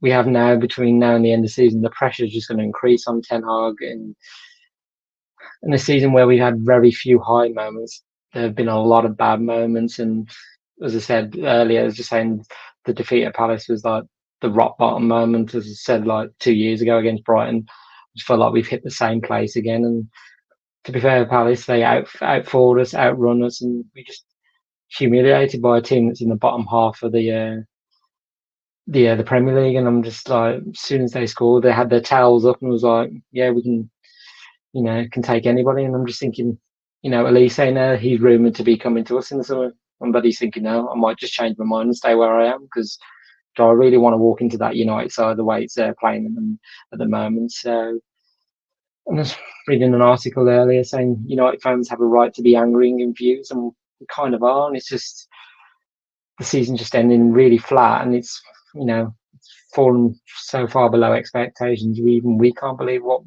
we have now, between now and the end of the season, the pressure is just going to increase on Ten Hag. And in a season where we've had very few high moments, there have been a lot of bad moments. And as I said earlier, I was just saying the defeat at Palace was like the rock bottom moment, as I said, like 2 years ago against Brighton. I just felt like we've hit the same place again. And to be fair, Palace, they outfought us, outrun us, and we just humiliated by a team that's in the bottom half of the Premier League. And I'm just like, as soon as they scored, they had their towels up and was like, yeah, we can, can take anybody. And I'm just thinking, Elise now, he's rumoured to be coming to us in the summer. But he's thinking, no, I might just change my mind and stay where I am, because do I really want to walk into that United side the way it's playing them at the moment? So I was reading an article earlier saying United fans have a right to be angry and confused, and we kind of are. And it's just, the season just ending really flat, and it's fallen so far below expectations. We can't believe what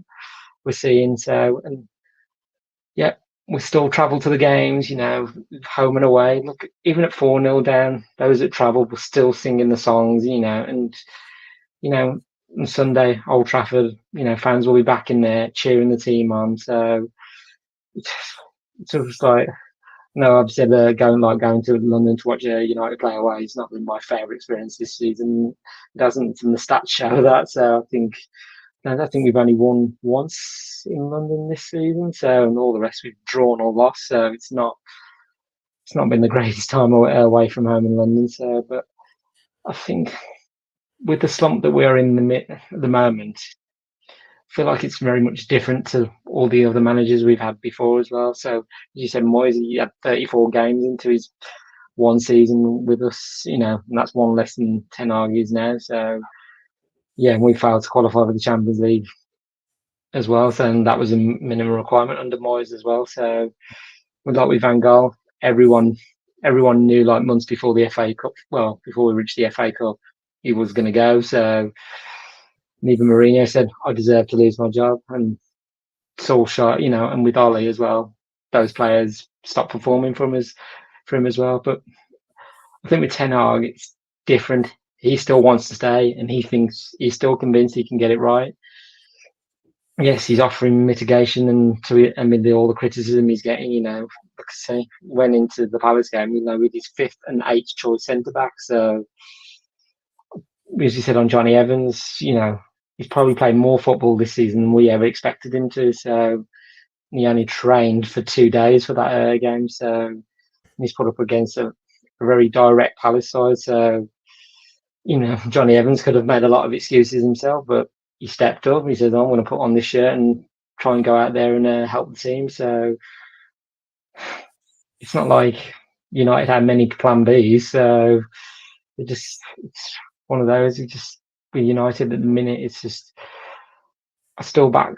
we're seeing. So, and yeah, we still travel to the games, home and away. Look, even at 4-0 down, those that travel were still singing the songs, and on Sunday, Old Trafford, fans will be back in there cheering the team on. So it's sort of like, no, I've said going to London to watch United play away. It's not been my favourite experience this season. It hasn't, and the stats show that. So I think we've only won once in London this season. So, and all the rest we've drawn or lost. So it's not been the greatest time away from home in London. So, but I think with the slump that we're in at the moment, I feel like it's very much different to all the other managers we've had before as well. So, as you said, Moyes, he had 34 games into his one season with us, and that's one less than Ten Hag is now. So, yeah, we failed to qualify for the Champions League as well. So, and that was a minimum requirement under Moyes as well. So, with Van Gaal, everyone knew, like, months before the FA Cup, well, before we reached the FA Cup, he was going to go. So, and even Mourinho said, I deserve to lose my job. And Solskjaer, and with Ollie as well, those players stopped performing for him as well. But I think with Ten Hag, it's different. He still wants to stay, and he's still convinced he can get it right. Yes, he's offering mitigation, and amid all the criticism he's getting, like I say, went into the Palace game, with his 5th and 8th choice centre back. So, as you said on Johnny Evans, he's probably played more football this season than we ever expected him to. So he only trained for 2 days for that game. So he's put up against a very direct Palace side. So, Johnny Evans could have made a lot of excuses himself, but he stepped up. He said, I'm going to put on this shirt and try and go out there and help the team. So it's not like United had many plan Bs, so it's one of those. It just with United at the minute, it's just I still back.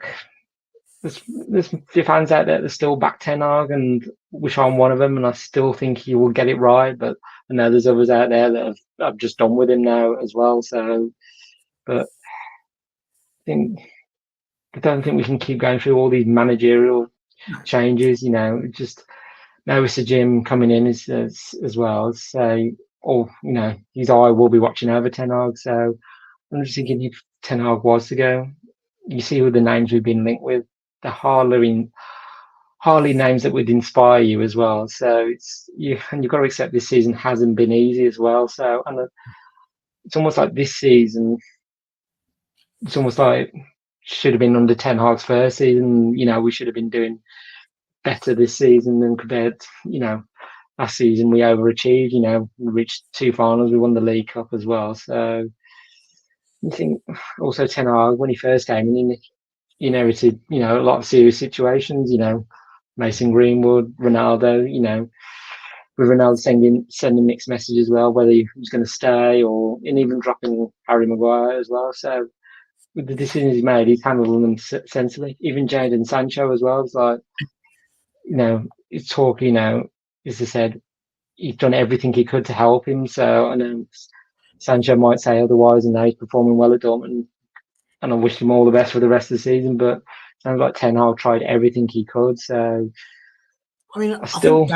There's few fans out there that still back Ten Hag, and which I'm one of them, and I still think he will get it right. But I know there's others out there that have just done with him now as well. So, but I don't think we can keep going through all these managerial changes. Just now it's a Jim coming in as well. So, or his eye will be watching over Ten Hag. So I'm just thinking if Ten Hag was to go, you see who the names we've been linked with. The hardly names that would inspire you as well. So you've got to accept this season hasn't been easy as well. So it's almost like this season. It's almost like should have been under Ten Hag's first season. We should have been doing better this season than compared. Last season we overachieved. We reached 2 finals. We won the League Cup as well. So I think also Ten Hag when he first came in, he inherited a lot of serious situations. Mason Greenwood, Ronaldo. With Ronaldo sending mixed messages as well, whether he was going to stay and even dropping Harry Maguire as well. So with the decisions he made, he's handled them sensibly. Even Jadon Sancho as well. It's like, it's talk, as I said, he's done everything he could to help him. So I know Sancho might say otherwise, and now he's performing well at Dortmund. And I wish him all the best for the rest of the season. But it sounds like Ten Hag tried everything he could. So I mean, I still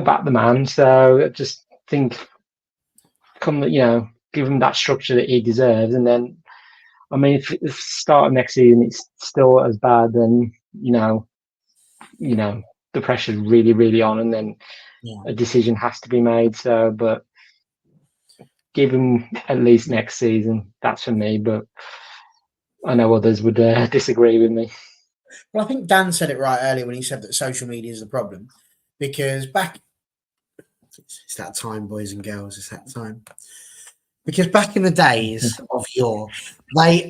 back the man. So I just think, give him that structure that he deserves, and then, I mean, if the start of next season it's still as bad, then the pressure's really, really on, and then a decision has to be made. So, but give him at least next season. That's for me. But I know others would disagree with me. Well, I think Dan said it right earlier when he said that social media is the problem, because it's that time, boys and girls, it's that time. Because back in the days of yore, they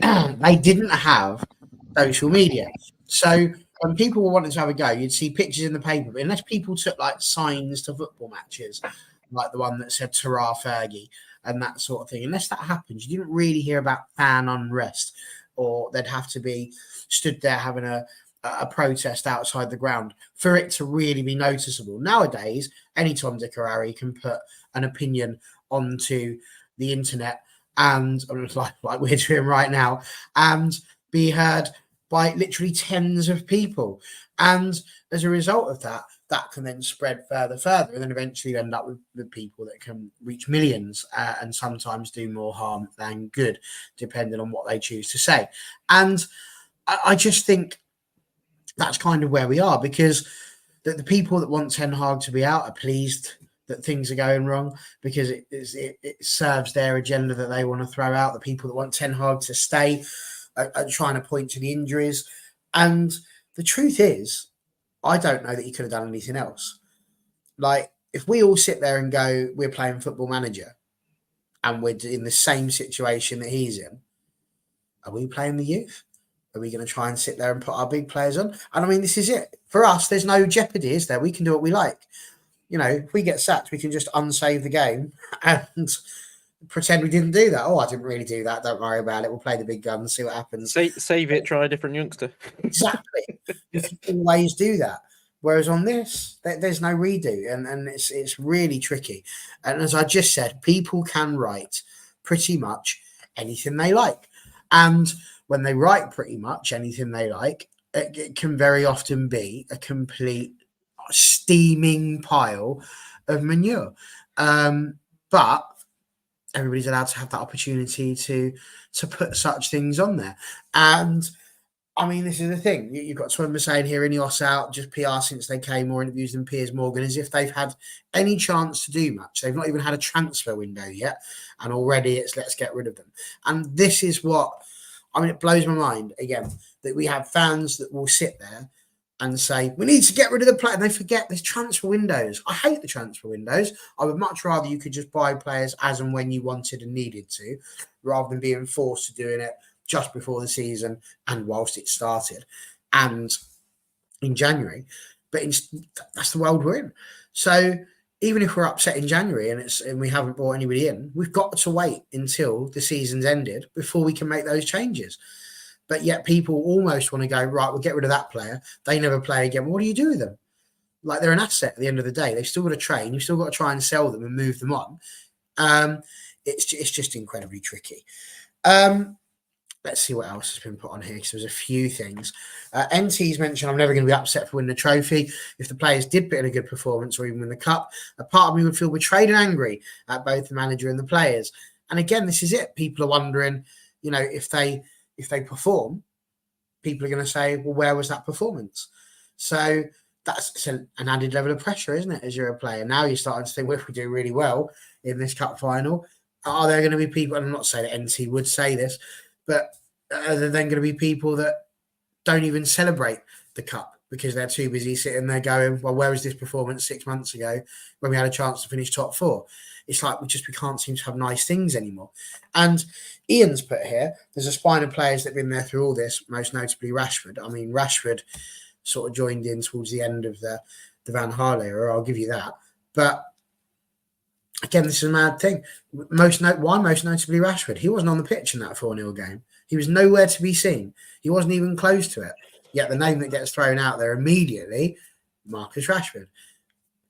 didn't have social media. So when people were wanting to have a go, you'd see pictures in the paper, but unless people took like signs to football matches, like the one that said "Tara Fergie" and that sort of thing, unless that happened, you didn't really hear about fan unrest, or they'd have to be stood there having a protest outside the ground for it to really be noticeable. Nowadays, any Tom, Dick, or Harry can put an opinion onto the internet, and like we're doing right now, and be heard by literally tens of people. And as a result of that, that can then spread further, and then eventually end up with people that can reach millions and sometimes do more harm than good, depending on what they choose to say. And I just think that's kind of where we are, because the people that want Ten Hag to be out are pleased that things are going wrong, because it serves their agenda that they want to throw out. The people that want Ten Hag to stay are trying to point to the injuries. And the truth is, I don't know that he could have done anything else. Like, if we all sit there and go, we're playing Football Manager and we're in the same situation that he's in, are we playing the youth? Are we going to try and sit there and put our big players on? And I mean, this is it. For us, there's no jeopardy, is there? We can do what we like. If we get sacked, we can just unsave the game and pretend we didn't do that. Oh, I didn't really do that. Don't worry about it. We'll play the big guns, see what happens. Save it, try a different youngster. Exactly. You can always do that. Whereas on this, there's no redo, and it's really tricky. And as I just said, people can write pretty much anything they like. And when they write pretty much anything they like, it can very often be a complete steaming pile of manure. But everybody's allowed to have that opportunity to put such things on there. And I mean, this is the thing. You've got Swimmer saying here, Ineos out, just PR since they came, more interviews than Piers Morgan, as if they've had any chance to do much. They've not even had a transfer window yet, and already it's let's get rid of them. And this is what, I mean, it blows my mind, again, that we have fans that will sit there and say, we need to get rid of the player. And they forget there's transfer windows. I hate the transfer windows. I would much rather you could just buy players as and when you wanted and needed to, rather than being forced to doing it just before the season and whilst it started and in January. But that's the world we're in. So even if we're upset in January and we haven't brought anybody in, we've got to wait until the season's ended before we can make those changes. But yet people almost want to go, right, we'll get rid of that player. They never play again. What do you do with them? Like, they're an asset at the end of the day. They've still got to train. You've still got to try and sell them and move them on. It's just incredibly tricky. Let's see what else has been put on here, because there's a few things. NT's mentioned, I'm never going to be upset for winning a trophy. If the players did put in a good performance or even win the cup, a part of me would feel betrayed and angry at both the manager and the players. And again, this is it. People are wondering, you know, if they perform, people are going to say, well, where was that performance? So that's an added level of pressure, isn't it, as you're a player? Now you're starting to think, well, if we do really well in this cup final, are there going to be people, and I'm not saying that NT would say this, but are there then going to be people that don't even celebrate the cup because they're too busy sitting there going, well, where was this performance 6 months ago when we had a chance to finish top four? It's like we can't seem to have nice things anymore. And Ian's put here, there's a spine of players that have been there through all this, most notably Rashford. I mean, Rashford sort of joined in towards the end of the Van Gaal era, I'll give you that. But again, this is a mad thing. Most notably Rashford. He wasn't on the pitch in that 4-0 game. He was nowhere to be seen. He wasn't even close to it. Yet the name that gets thrown out there immediately, Marcus Rashford.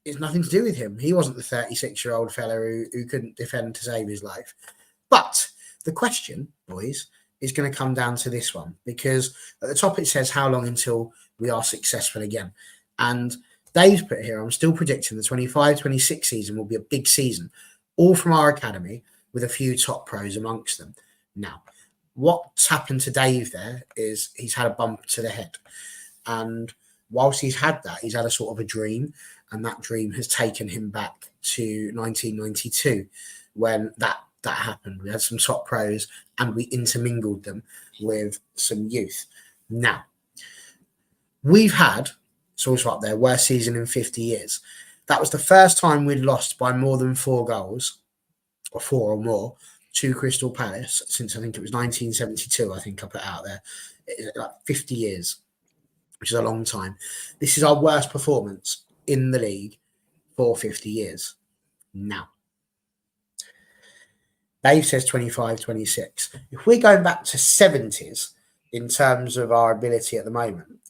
It's nothing to do with him. He wasn't the 36-year-old fella who couldn't defend to save his life. But the question, boys, is going to come down to this one, because at the top it says how long until we are successful again. And Dave's put here, I'm still predicting the 25-26 season will be a big season, all from our academy with a few top pros amongst them. Now, what's happened to Dave there is he's had a bump to the head. And whilst he's had that, he's had a sort of a dream, and that dream has taken him back to 1992 when that happened. We had some top pros and we intermingled them with some youth. Now, we've had, it's also up there, worst season in 50 years. That was the first time we'd lost by more than 4 goals, or 4 or more, to Crystal Palace since I think it was 1972, I think I put out there. It's like 50 years, which is a long time. This is our worst performance in the league for 50 years. Now, Dave says 25-26. If we're going back to 70s in terms of our ability at the moment,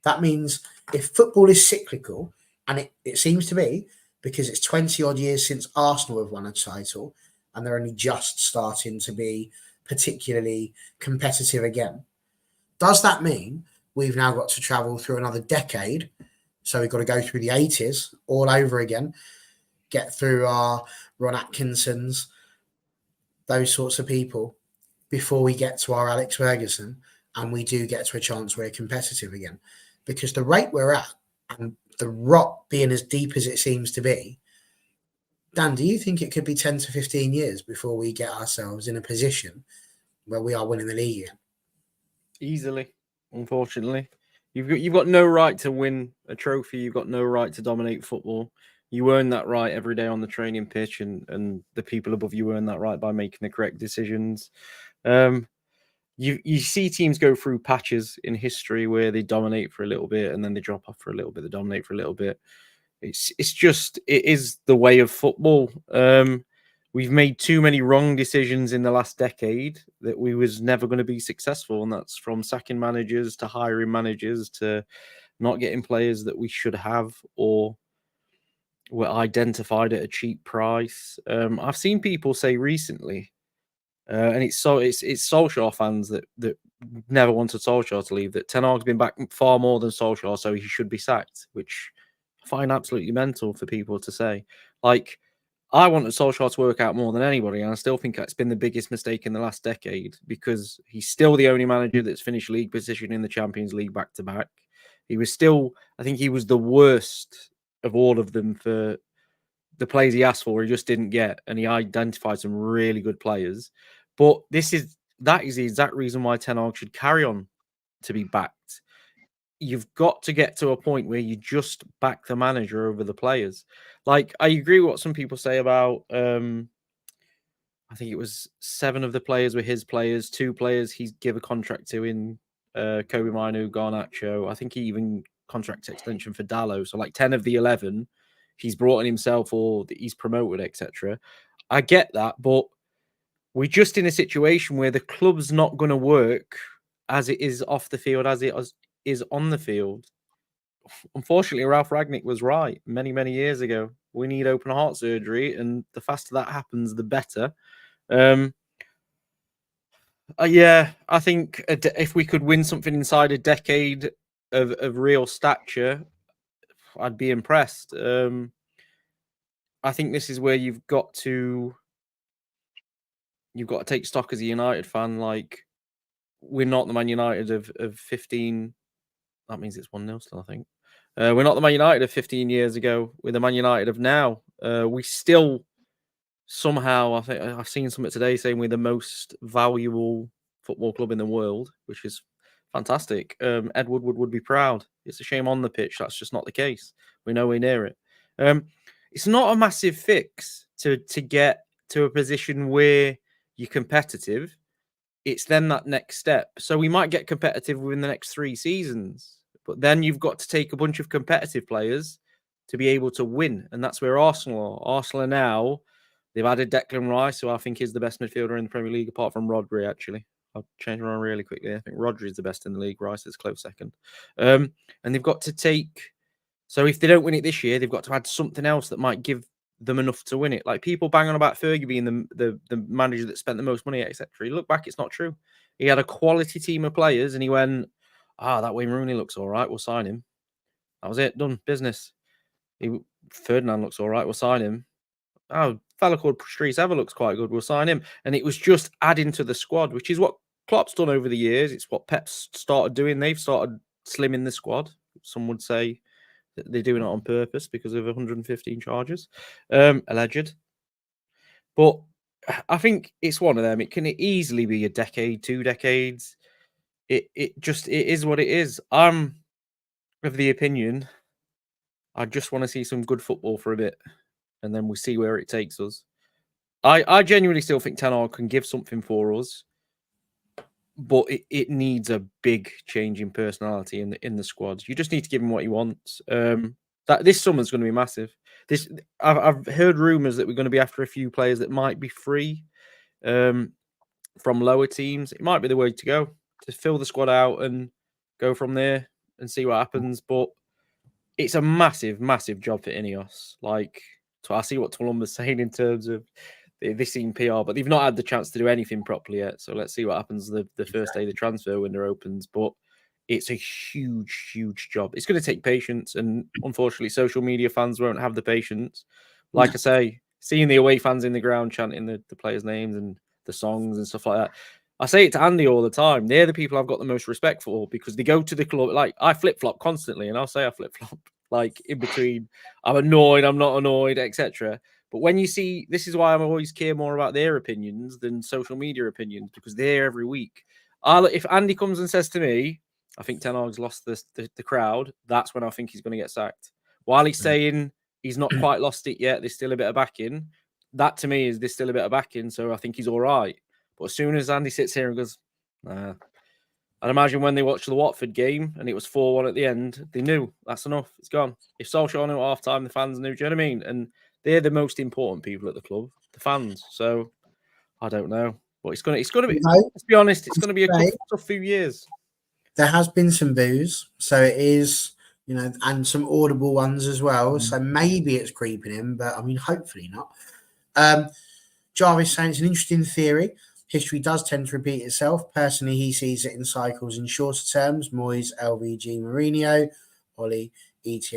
that means if football is cyclical, and it seems to be, because it's 20 odd years since Arsenal have won a title and they're only just starting to be particularly competitive again, does that mean we've now got to travel through another decade? So we've got to go through the 80s all over again, get through our Ron Atkinsons, those sorts of people, before we get to our Alex Ferguson and we do get to a chance where we're competitive again. Because the rate we're at and the rot being as deep as it seems to be, Dan, do you think it could be 10 to 15 years before we get ourselves in a position where we are winning the league again? Easily, unfortunately. You've got no right to win a trophy. You've got no right to dominate football. You earn that right every day on the training pitch, and the people above you earn that right by making the correct decisions. You see teams go through patches in history where they dominate for a little bit and then they drop off for a little bit, they dominate for a little bit. It is the way of football. We've made too many wrong decisions in the last decade that we was never going to be successful. And that's from sacking managers to hiring managers to not getting players that we should have or were identified at a cheap price. I've seen people say recently, and it's Solskjaer fans that never wanted Solskjaer to leave, that Ten Hag's been back far more than Solskjaer, so he should be sacked, which I find absolutely mental for people to say. Like, I wanted Solskjaer to work out more than anybody, and I still think that's been the biggest mistake in the last decade, because he's still the only manager that's finished league position in the Champions League back-to-back. He was still, I think he was the worst of all of them for the players he asked for, he just didn't get, and he identified some really good players. But that is the exact reason why Ten Hag should carry on to be backed. You've got to get to a point where you just back the manager over the players. Like, I agree with what some people say about, I think it was 7 of the players were his players, 2 players he gave a contract to in Kobe Minu, Garnacho. I think he even contract extension for Dallo. So like 10 of the 11, he's brought in himself or that he's promoted, etc. I get that, but we're just in a situation where the club's not going to work as it is off the field, as it is on the field. Unfortunately, Ralph Ragnick was right many, many years ago. We need open heart surgery, and the faster that happens, the better. Yeah, I think if we could win something inside a decade of real stature, I'd be impressed. I think this is where you've got to take stock as a United fan. Like, we're not the Man United of 15. That means it's 1-0 still, I think. We're not the Man United of 15 years ago. We're the Man United of now. We still somehow, I think I've seen something today saying we're the most valuable football club in the world, which is fantastic. Ed Woodward would be proud. It's a shame on the pitch that's just not the case. We're nowhere near it. It's not a massive fix to get to a position where you're competitive. It's then that next step. So we might get competitive within the next 3 seasons, but then you've got to take a bunch of competitive players to be able to win. And that's where Arsenal are. Arsenal are now, they've added Declan Rice, who I think is the best midfielder in the Premier League, apart from Rodri, actually. I'll change around really quickly. I think Rodri is the best in the league. Rice is close second. And they've got to take... So if they don't win it this year, they've got to add something else that might give them enough to win it. Like, people bang on about Fergie being the manager that spent the most money, etc. You look back, it's not true. He had a quality team of players, and he went, that Wayne Rooney looks all right, we'll sign him. That was it, done, business. Ferdinand looks all right, we'll sign him. A fella called Patrice Ever looks quite good, we'll sign him. And it was just adding to the squad, which is what Klopp's done over the years. It's what Pep's started doing. They've started slimming the squad. Some would say they're doing it on purpose because of 115 charges, alleged. But I think it's one of them. It can easily be a decade, 2 decades. It is what it is. I'm of the opinion I just want to see some good football for a bit, and then we see where it takes us. I genuinely still think Ten Hag can give something for us, but it needs a big change in personality in the squad. You just need to give him what he wants. That this summer's going to be massive. I've heard rumours that we're going to be after a few players that might be free from lower teams. It might be the way to go, to fill the squad out and go from there and see what happens. But it's a massive, massive job for Ineos. Like, I see what Tulumba's saying in terms of this seeing PR, but they've not had the chance to do anything properly yet. So let's see what happens the first day the transfer window opens. But it's a huge, huge job. It's going to take patience, and unfortunately, social media fans won't have the patience. Like I say, seeing the away fans in the ground chanting the players' names and the songs and stuff like that. I say it to Andy all the time. They're the people I've got the most respect for, because they go to the club. Like, I flip-flop constantly, and I'll say I flip-flop, like, in between. I'm annoyed, I'm not annoyed, etc. But when you see, this is why I always care more about their opinions than social media opinions, because they're every week. If Andy comes and says to me, I think Ten Hag's lost the crowd, that's when I think he's going to get sacked. While he's saying he's not quite lost it yet, there's still a bit of backing, that to me is there's still a bit of backing, so I think he's all right. But as soon as Andy sits here and goes, nah, I'd imagine when they watched the Watford game and it was 4-1 at the end, they knew that's enough. It's gone. If Solskjaer knew at half time, the fans knew. Do you know what I mean? And they're the most important people at the club, the fans. So I don't know, but it's gonna be. Let's be honest, it's gonna be a tough few years. There has been some boos, so it is, and some audible ones as well. So maybe it's creeping in, but I mean, hopefully not. Jarvis saying it's an interesting theory. History does tend to repeat itself. Personally, he sees it in cycles in shorter terms. Moyes, LVG, Mourinho, Oli, ETH,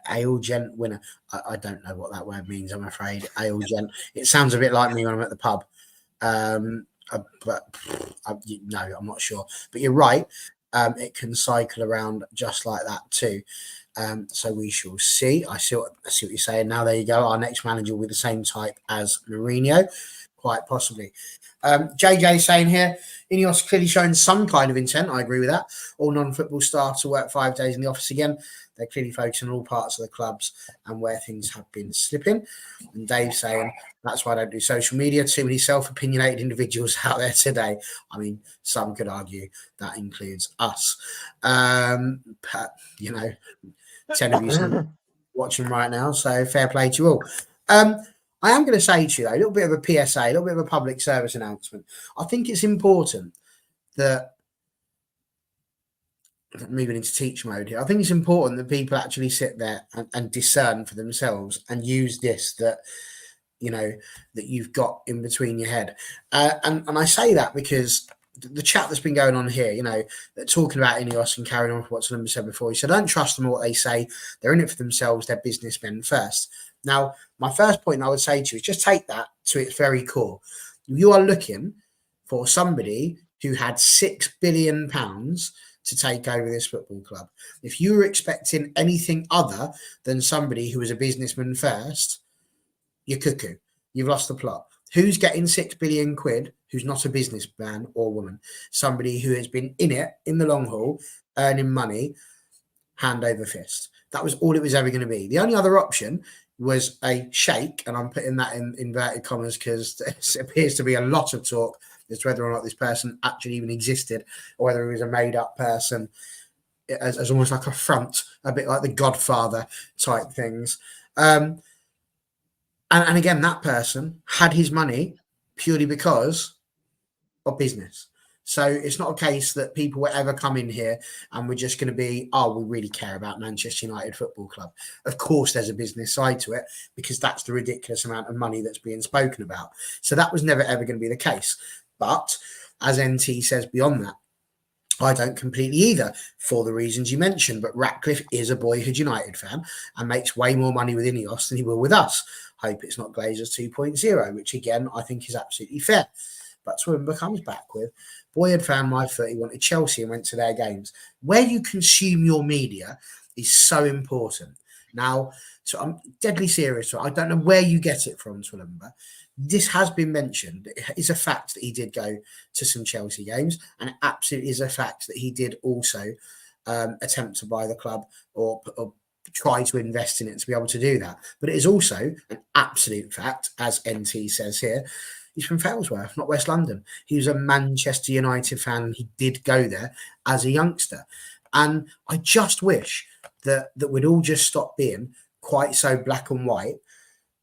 Ailgent winner. I don't know what that word means, I'm afraid. Ailgent. It sounds a bit like me when I'm at the pub. But no, I'm not sure. But you're right. It can cycle around just like that too. So we shall see. I see what you're saying. Now there you go. Our next manager will be the same type as Mourinho, quite possibly. JJ saying here, Ineos clearly showing some kind of intent. I agree with that. All non-football staff to work 5 days in the office again. They're clearly focusing on all parts of the clubs and where things have been slipping. And Dave saying, that's why I don't do social media. Too many self-opinionated individuals out there today. I mean, some could argue that includes us. But, 10 of you watching right now. So fair play to you all. I am going to say to you, though, a little bit of a PSA, a little bit of a public service announcement. I think it's important that, moving into teach mode here, I think it's important that people actually sit there and discern for themselves and use this that you've got in between your head. And I say that because the chat that's been going on here, talking about Ineos and carrying on with what Number said before, he said, don't trust them or what they say. They're in it for themselves. They're businessmen first. Now, my first point I would say to you is just take that to its very core. You are looking for somebody who had £6 billion to take over this football club. If you were expecting anything other than somebody who was a businessman first, you're cuckoo. You've lost the plot. Who's getting £6 billion who's not a businessman or woman? Somebody who has been in it in the long haul, earning money, hand over fist. That was all it was ever going to be. The only other option was a sheikh, and I'm putting that in inverted commas because there appears to be a lot of talk as to whether or not this person actually even existed or whether he was a made-up person as almost like a front, a bit like the Godfather type things. And again, that person had his money purely because of business. So it's not a case that people will ever come in here and we're just going to be, we really care about Manchester United Football Club. Of course, there's a business side to it because that's the ridiculous amount of money that's being spoken about. So that was never, ever going to be the case. But as NT says beyond that, I don't completely either for the reasons you mentioned. But Ratcliffe is a boyhood United fan and makes way more money with Ineos than he will with us. Hope it's not Glazers 2.0, which again, I think is absolutely fair. But Swimber comes back with, boyhood fan, my foot, he wanted Chelsea and went to their games. Where you consume your media is so important. Now, so I'm deadly serious. I don't know where you get it from, Swimber. This has been mentioned. It is a fact that he did go to some Chelsea games, and it absolutely is a fact that he did also attempt to buy the club or try to invest in it to be able to do that. But it is also an absolute fact, as NT says here, he's from Failsworth, not West London. He was a Manchester United fan. He did go there as a youngster. And I just wish that we'd all just stop being quite so black and white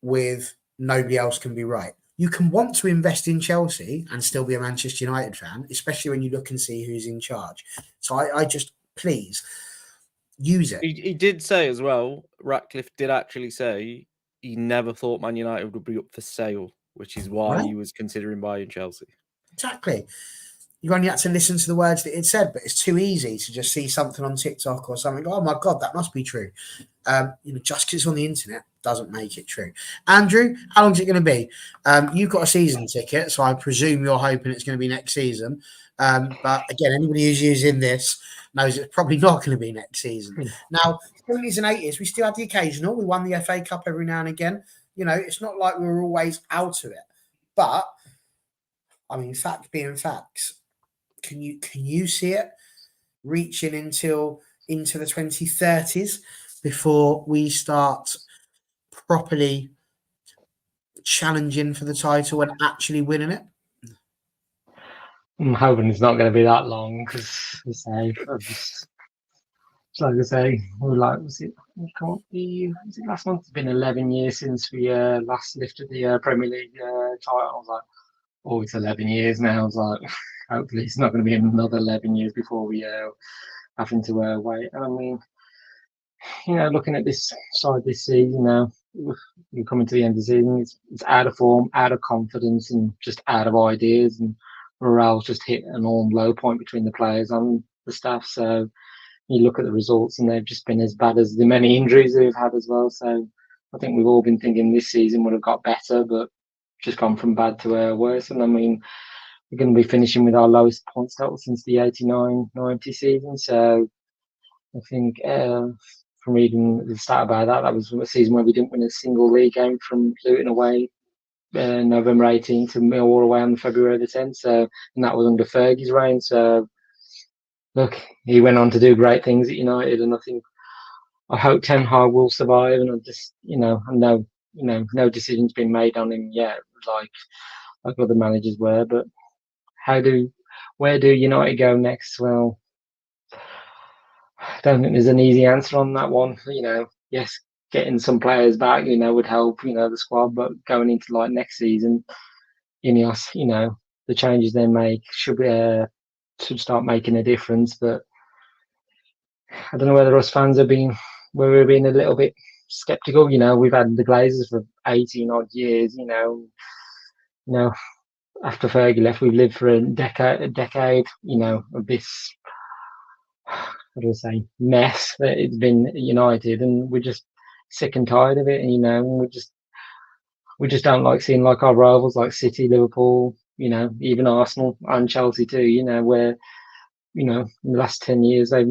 with nobody else can be right. You can want to invest in Chelsea and still be a Manchester United fan, especially when you look and see who's in charge. So I just, please, use it. He did say as well, Ratcliffe did actually say he never thought Man United would be up for sale, which is why he was considering buying Chelsea. Exactly. You only had to listen to the words that it said, but it's too easy to just see something on TikTok or something. Oh my God, that must be true. Just because it's on the internet doesn't make it true. Andrew, how long is it going to be? You've got a season ticket, so I presume you're hoping it's going to be next season. But again, anybody who's using this knows it's probably not going to be next season. Now, 70s and 80s, we still had the occasional. We won the FA Cup every now and again. It's not like we were always out of it. But, I mean, facts being facts, can you see it reaching into the 2030s before we start properly challenging for the title and actually winning it? I'm hoping it's not going to be that long because, like I say, was it last month? It's been 11 years since we last lifted the Premier League title. I was like, it's 11 years now. I was like, hopefully it's not going to be another 11 years before we having to wait. And I mean, looking at this side this season now, you're coming to the end of the season, it's out of form, out of confidence, and just out of ideas. And morale's just hit an all low point between the players and the staff. So you look at the results, and they've just been as bad as the many injuries they've had as well. So I think we've all been thinking this season would have got better, but just gone from bad to worse. And I mean, we're going to be finishing with our lowest points total since the 89-90 season. So I think from reading the stat about that was a season where we didn't win a single league game from Luton away November 18th to Millwall away on February the 10th. So, and that was under Fergie's reign. So look, he went on to do great things at United, and I hope Ten Hag will survive. And I just, no decision's been made on him yet, like other managers were. But where do United go next? Well, I don't think there's an easy answer on that one. Yes, getting some players back, would help, the squad. But going into like next season, Ineos, the changes they make should start making a difference. But I don't know whether us fans we're being a little bit skeptical. We've had the Glazers for 18 odd years. After Fergie left, we've lived for a decade. Of this, how do I say, mess that it's been United, and we're just sick and tired of it. And we just don't like seeing like our rivals like City, Liverpool, even Arsenal and Chelsea too. Where in the last 10 years they've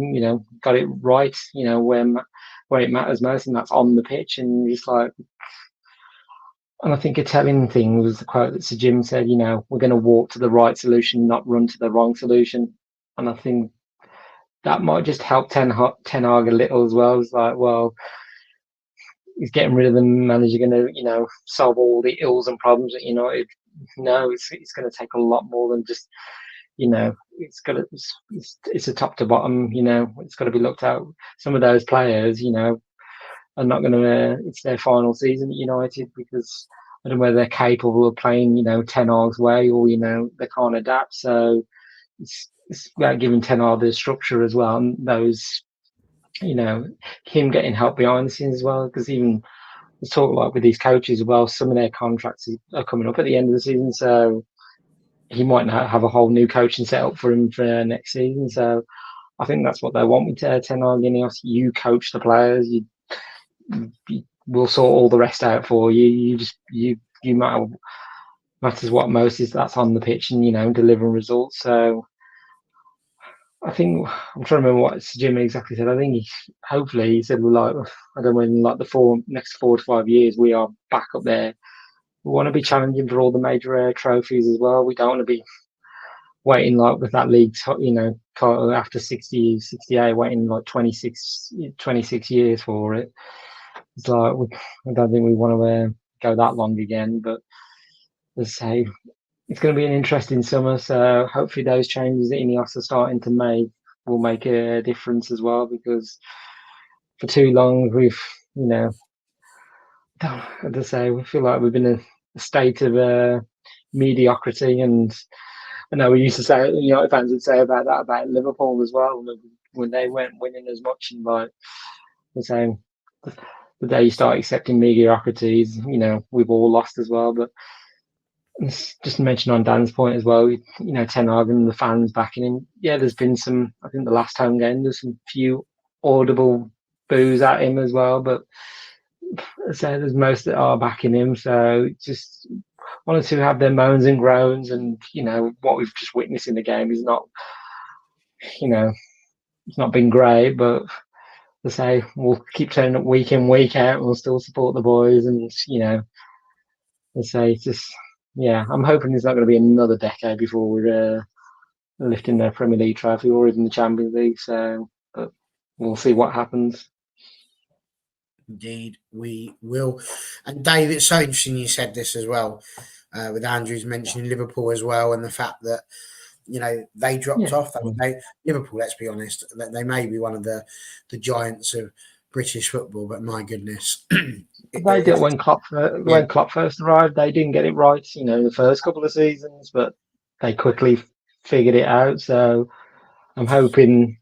got it right. Where it matters most, and that's on the pitch. And just like, and I think a telling thing was the quote that Sir Jim said, we're going to walk to the right solution, not run to the wrong solution. And I think that might just help Ten Hag a little as well. It's like, well, he's getting rid of the manager going to, solve all the ills and problems at United. No, it's going to take a lot more than just, it's a top to bottom, it's got to be looked at. Some of those players, are not going to, it's their final season at United, because I don't know whether they're capable of playing, Ten Hag's way, or, they can't adapt. So it's about giving Ten Hag the structure as well. And those, him getting help behind the scenes as well, because even let's talk like with these coaches as well, some of their contracts are coming up at the end of the season. So he might not have a whole new coaching setup for him for next season. So I think that's what they want with Ten Hag. Ineos. You coach the players. We'll sort all the rest out for you. You matters what most is that's on the pitch and delivering results. So I think I'm trying to remember what Jim exactly said. I think hopefully he said, well, like, I don't know, in like the next 4 to 5 years we are back up there. We want to be challenging for all the major trophies as well. We don't want to be waiting like with that league, title after 68, waiting like 26 years for it. It's like, I don't think we want to go that long again. But as I say, it's going to be an interesting summer. So hopefully those changes that Ineos are starting to make will make a difference as well. Because for too long we've, as I say, we feel like we've been in a state of mediocrity. And I know we used to say, fans would say about that about Liverpool as well, when they weren't winning as much. And like the same, the day you start accepting mediocrities, we've all lost as well. But just to mention on Dan's point as well, Ten Hag and the fans backing him. Yeah, there's been some, I think the last home game, there's some few audible boos at him as well. But as I say, there's most that are backing him. So just wanted to have their moans and groans. And, what we've just witnessed in the game is not, it's not been great. But as I say, we'll keep turning up week in, week out, and we'll still support the boys. And, as I say, it's just, yeah, I'm hoping there's not going to be another decade before we're lifting the Premier League trophy or even the Champions League. So, but we'll see what happens. Indeed, we will. And Dave, it's so interesting you said this as well, with Andrews mentioning Liverpool as well, and the fact that they dropped off. Liverpool, let's be honest, they may be one of the giants of British football, but my goodness. They did when Klopp first arrived. They didn't get it right, the first couple of seasons, but they quickly figured it out. So I'm hoping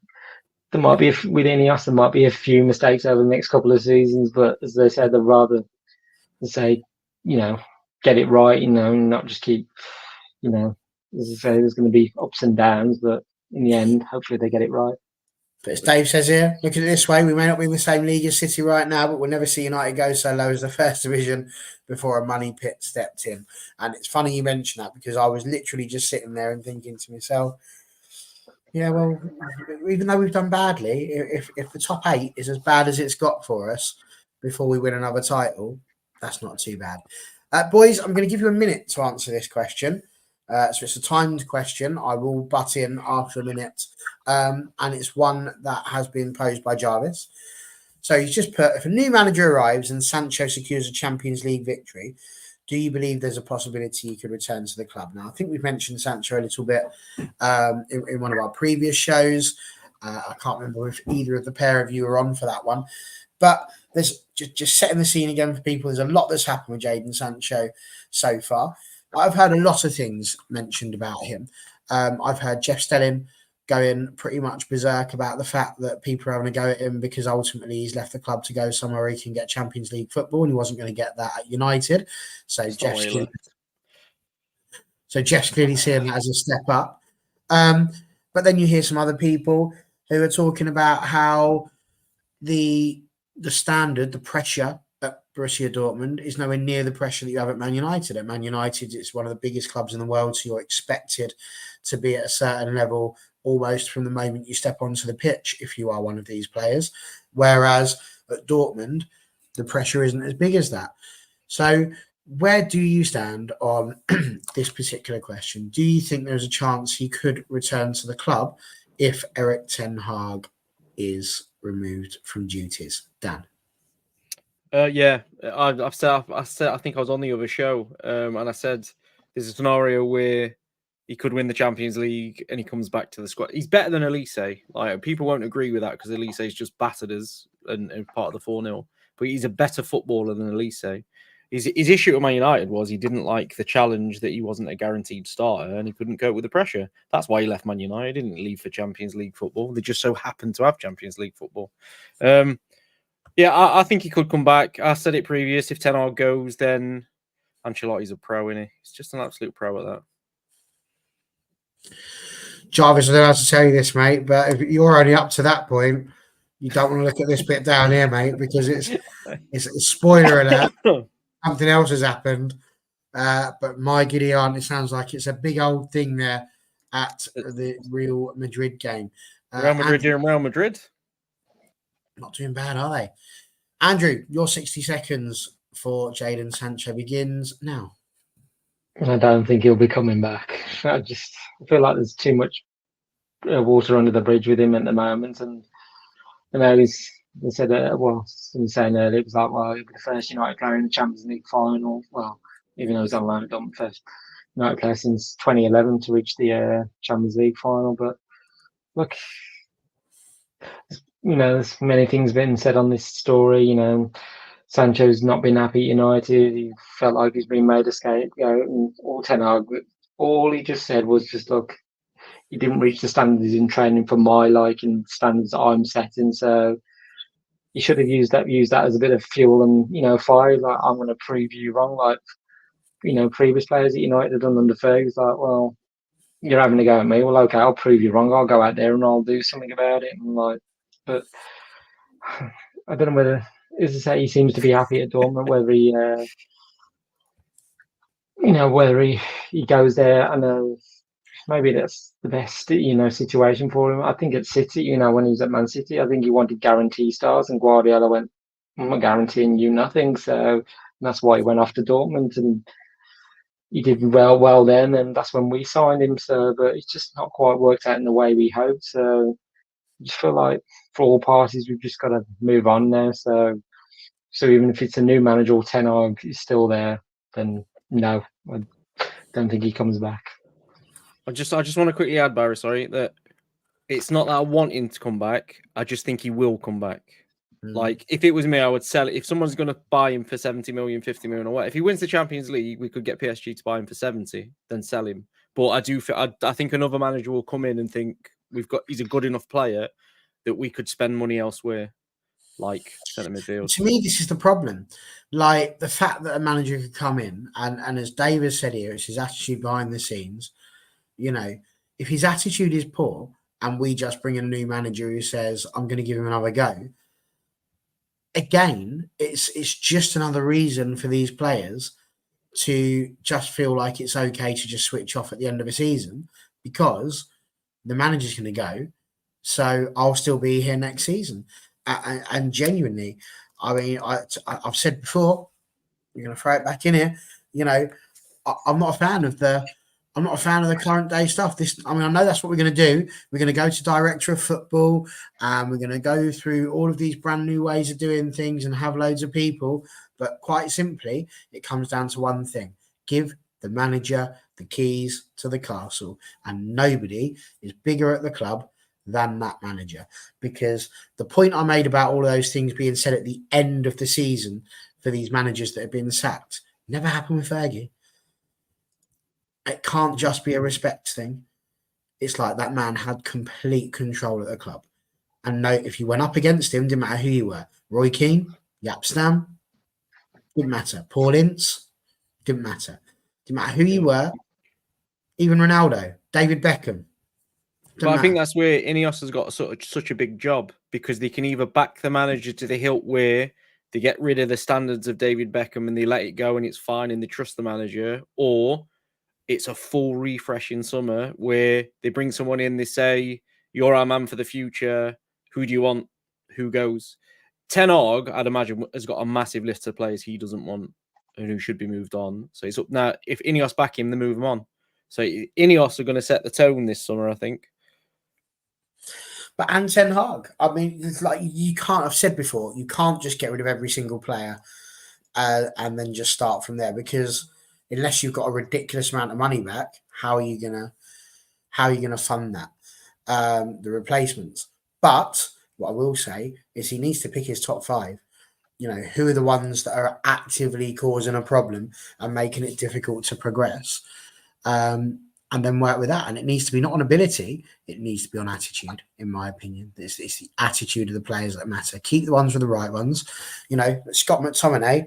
there might be with Ineos, there might be a few mistakes over the next couple of seasons. But as they said, they'd rather say, get it right, not just keep, as I say, there's going to be ups and downs, but in the end, hopefully they get it right. But as Dave says here, look at it this way, we may not be in the same league as City right now, but we'll never see United go so low as the first division before a money pit stepped in. And it's funny you mention that, because I was literally just sitting there and thinking to myself, yeah, well, even though we've done badly, if the top 8 is as bad as it's got for us before we win another title, that's not too bad. Boys, I'm going to give you a minute to answer this question. So it's a timed question. I will butt in after a minute. And it's one that has been posed by Jarvis. So he's just put, if a new manager arrives and Sancho secures a Champions League victory, do you believe there's a possibility he could return to the club? Now, I think we've mentioned Sancho a little bit in one of our previous shows. I can't remember if either of the pair of you were on for that one. But there's just setting the scene again for people. There's a lot that's happened with Jadon Sancho so far. I've heard a lot of things mentioned about him. I've heard Jeff Stelling going pretty much berserk about the fact that people are having a go at him because ultimately he's left the club to go somewhere where he can get Champions League football, and he wasn't going to get that at United. So Jeff's clearly seeing that as a step up. But then you hear some other people who are talking about how the standard, the pressure at Borussia Dortmund is nowhere near the pressure that you have at Man United. At Man United, it's one of the biggest clubs in the world, so you're expected to be at a certain level almost from the moment you step onto the pitch if you are one of these players. Whereas at Dortmund, the pressure isn't as big as that. So where do you stand on this particular question? Do you think there's a chance he could return to the club if Erik ten Hag is removed from duties? Dan? Yeah, I've said. I think I was on the other show, and I said there's a scenario where he could win the Champions League and he comes back to the squad. He's better than Elise. Like, people won't agree with that because Elise is just battered us and part of the 4-0. But he's a better footballer than Elise. His issue at Man United was he didn't like the challenge that he wasn't a guaranteed starter and he couldn't cope with the pressure. That's why he left Man United. He didn't leave for Champions League football. They just so happened to have Champions League football. Yeah, I think he could come back. I said it previous. If Ten Hag goes, then Ancelotti's a pro, isn't he? He's just an absolute pro at that. Jarvis, I don't know how to tell you this, mate, but if you're only up to that point, you don't want to look at this bit down here, mate, because it's a spoiler alert. Something else has happened. But my Gideon, it sounds like it's a big old thing there at the Real Madrid game. Real Madrid doing Real Madrid? Not doing bad, are they? Andrew, your 60 seconds for Jadon Sancho begins now. I don't think he'll be coming back. I feel like there's too much water under the bridge with him at the moment. And you know, they said, saying earlier, it was like, well, he'll be the first United player in the Champions League final. Well, even though he's on loan, done first United player since 2011 to reach the Champions League final. But look, you know, there's many things been said on this story. You know, Sancho's not been happy at United. He felt like he's been made a scapegoat. And all he just said was just, look, he didn't reach the standards in training for my liking, standards that I'm setting. So he should have used that as a bit of fuel and, you know, fire. Like, I'm going to prove you wrong. Like, you know, previous players at United have done under Fergie's like, well, you're having a go at me. Well, okay, I'll prove you wrong. I'll go out there and I'll do something about it. And like, but I don't know whether, as I say, he seems to be happy at Dortmund. Whether he, whether he goes there. I know maybe that's the best, you know, situation for him. I think at City, you know, when he was at Man City, I think he wanted guarantee stars, and Guardiola went, I'm not guaranteeing you nothing. So that's why he went off to Dortmund, and he did well then, and that's when we signed him. So, but it's just not quite worked out in the way we hoped. So I just feel like for all parties, we've just got to move on now. So even if it's a new manager or Ten Hag is still there, then no, I don't think he comes back. I just want to quickly add, Barry, sorry, that it's not that I want him to come back. I just think he will come back. Like, if it was me, I would sell it. If someone's going to buy him for 70 million, 50 million or what, if he wins the Champions League, we could get PSG to buy him for 70, then sell him. But I think another manager will come in and think he's a good enough player that we could spend money elsewhere, like centre midfield. To me, this is the problem. Like, the fact that a manager could come in and as David said here, it's his attitude behind the scenes. You know, if his attitude is poor and we just bring in a new manager who says, I'm going to give him another go, again, it's just another reason for these players to just feel like it's okay to just switch off at the end of a season because the manager's going to go. So I'll still be here next season. And genuinely, I mean, I've said before, we're going to throw it back in here. You know, I'm not a fan of the current day stuff. I know that's what we're going to do. We're going to go to director of football and we're going to go through all of these brand new ways of doing things and have loads of people. But quite simply, it comes down to one thing. Give the manager the keys to the castle. And nobody is bigger at the club than that manager. Because the point I made about all of those things being said at the end of the season for these managers that have been sacked never happened with Fergie. It can't just be a respect thing. It's like that man had complete control of the club. And no, if you went up against him, didn't matter who you were. Roy Keane, Yapstam, didn't matter. Paul Ince, didn't matter. Didn't matter who you were. Even Ronaldo, David Beckham. But I think that's where Ineos has got such a big job, because they can either back the manager to the hilt where they get rid of the standards of David Beckham and they let it go and it's fine and they trust the manager, or it's a full refresh in summer where they bring someone in, they say, you're our man for the future. Who do you want? Who goes? Ten Hag, I'd imagine, has got a massive list of players he doesn't want and who should be moved on. So it's up now. If Ineos back him, they move him on. So Ineos are going to set the tone this summer, I think. But and Ten Hag, I mean, it's like you can't have said before, you can't just get rid of every single player and then just start from there, because unless you've got a ridiculous amount of money back, how are you gonna fund that? The replacements. But what I will say is he needs to pick his top 5. You know, who are the ones that are actively causing a problem and making it difficult to progress? And then work with that. And it needs to be not on ability, it needs to be on attitude, in my opinion. It's the attitude of the players that matter. Keep the ones with the right ones. You know, Scott McTominay,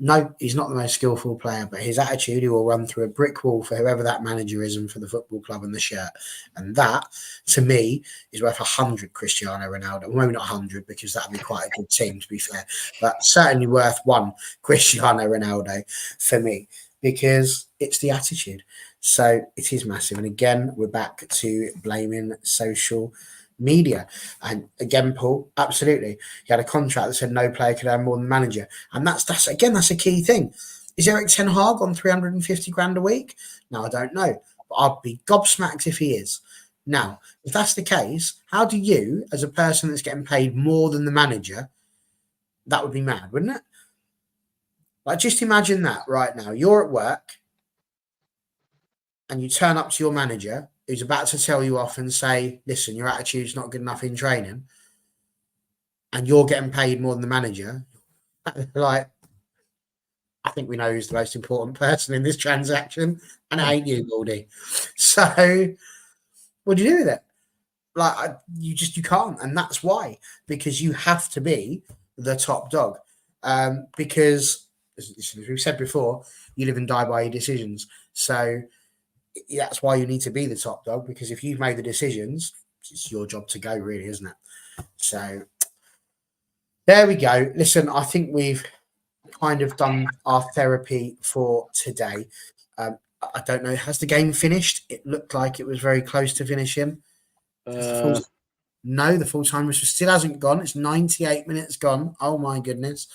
no, he's not the most skillful player, but his attitude, he will run through a brick wall for whoever that manager is and for the football club and the shirt. And that, to me, is worth 100 Cristiano Ronaldo. Well, maybe not 100, because that would be quite a good team, to be fair, but certainly worth 1 Cristiano Ronaldo for me, because it's the attitude. So it is massive. And again, we're back to blaming social media. And again, Paul, absolutely. He had a contract that said no player could earn more than the manager. And that's a key thing. Is Eric Ten Hag on 350 grand a week? No, I don't know. But I'd be gobsmacked if he is. Now, if that's the case, how do you, as a person that's getting paid more than the manager, that would be mad, wouldn't it? Like, just imagine that right now. You're at work and you turn up to your manager who's about to tell you off and say, listen, your attitude's not good enough in training, and you're getting paid more than the manager. Like, I think we know who's the most important person in this transaction, and it ain't you, Baldy. So what do you do with it? Like, you can't. And that's why, because you have to be the top dog. Because, as we've said before, you live and die by your decisions. So that's why you need to be the top dog, because if you've made the decisions, it's your job to go, really, isn't it? So there we go. Listen, I think we've kind of done our therapy for today. I don't know. Has the game finished? It looked like it was very close to finishing. No, the full time still hasn't gone. It's 98 minutes gone. Oh my goodness.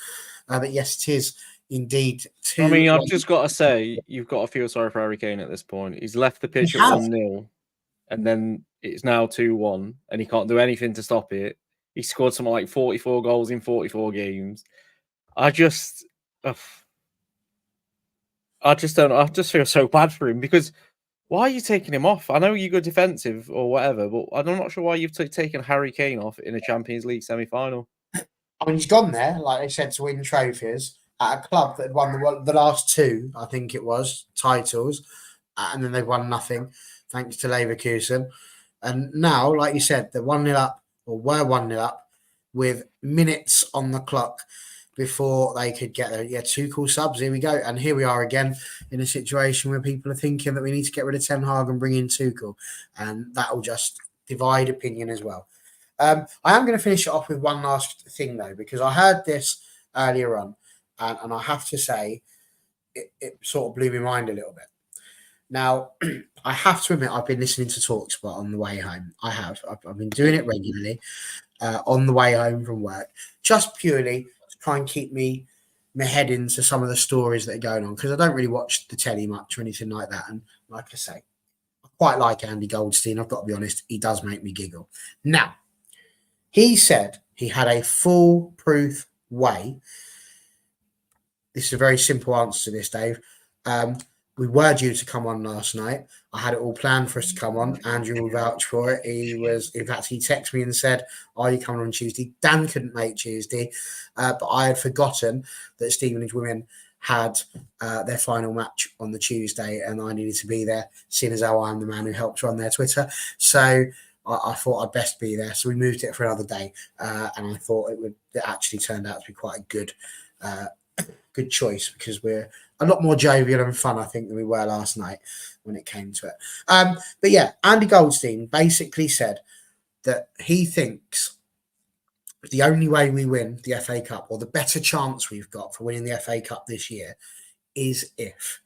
But yes, it is indeed. I mean, I've just got to say, you've got to feel sorry for Harry Kane at this point. He's left the pitch at 1-0, and then it's now 2-1, and he can't do anything to stop it. He scored something like 44 goals in 44 games. I just don't. I just feel so bad for him, because why are you taking him off? I know you go defensive or whatever, but I'm not sure why you've taken Harry Kane off in a Champions League semi-final. I mean, he's gone there, like they said, to win trophies at a club that had won the last 2, I think it was, titles, and then they've won nothing, thanks to Leverkusen. And now, like you said, they're 1-0 up, or were 1-0 up, with minutes on the clock before they could get there. Yeah, Tuchel subs, here we go. And here we are again in a situation where people are thinking that we need to get rid of Ten Hag and bring in Tuchel. And that will just divide opinion as well. I am going to finish it off with one last thing, though, because I heard this earlier on, and I have to say it sort of blew my mind a little bit. Now, I have to admit, I've been listening to TalkSpot on the way home. I've been doing it regularly on the way home from work, just purely to try and keep my head into some of the stories that are going on, because I don't really watch the telly much or anything like that. And like I say, I quite like Andy Goldstein. I've got to be honest, he does make me giggle. Now, he said he had a foolproof way. This is a very simple answer to this, Dave. we were due to come on last night. I had it all planned for us to come on. Andrew will vouch for it. In fact, he texted me and said, "Are you coming on Tuesday?" Dan couldn't make Tuesday, but I had forgotten that Stevenage Women had their final match on the Tuesday, and I needed to be there, seeing as how I'm the man who helps run their Twitter. So I thought I'd best be there. So we moved it for another day, and I thought it actually turned out to be quite a good choice, because we're a lot more jovial and fun, I think, than we were last night when it came to it. But yeah, Andy Goldstein basically said that he thinks the only way we win the FA Cup, or the better chance we've got for winning the FA Cup this year, is if,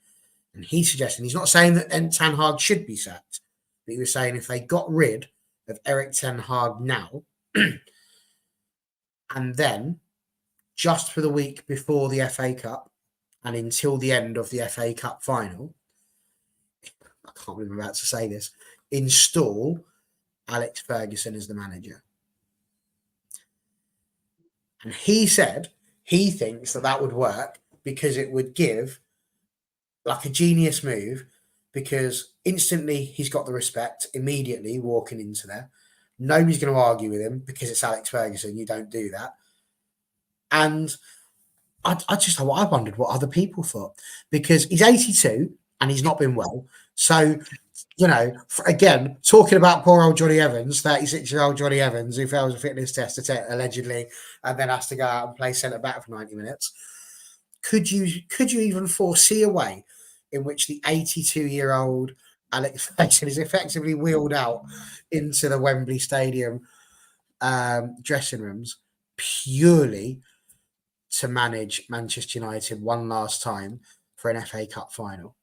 and he's suggesting, he's not saying that Ten Hag should be sacked, but he was saying if they got rid of Eric Ten Hag now, and then just for the week before the FA Cup and until the end of the FA Cup final, I can't believe I'm about to say this, install Alex Ferguson as the manager. And he said he thinks that would work because it would give like a genius move, because instantly he's got the respect immediately walking into there. Nobody's going to argue with him because it's Alex Ferguson. You don't do that. And I wondered what other people thought, because he's 82 and he's not been well. So, you know, again, talking about poor old Johnny Evans, 36-year-old Johnny Evans, who fails a fitness test allegedly, and then has to go out and play centre back for 90 minutes. Could you even foresee a way in which the 82-year-old Alex Ferguson is effectively wheeled out into the Wembley Stadium dressing rooms purely to manage Manchester United one last time for an FA Cup final?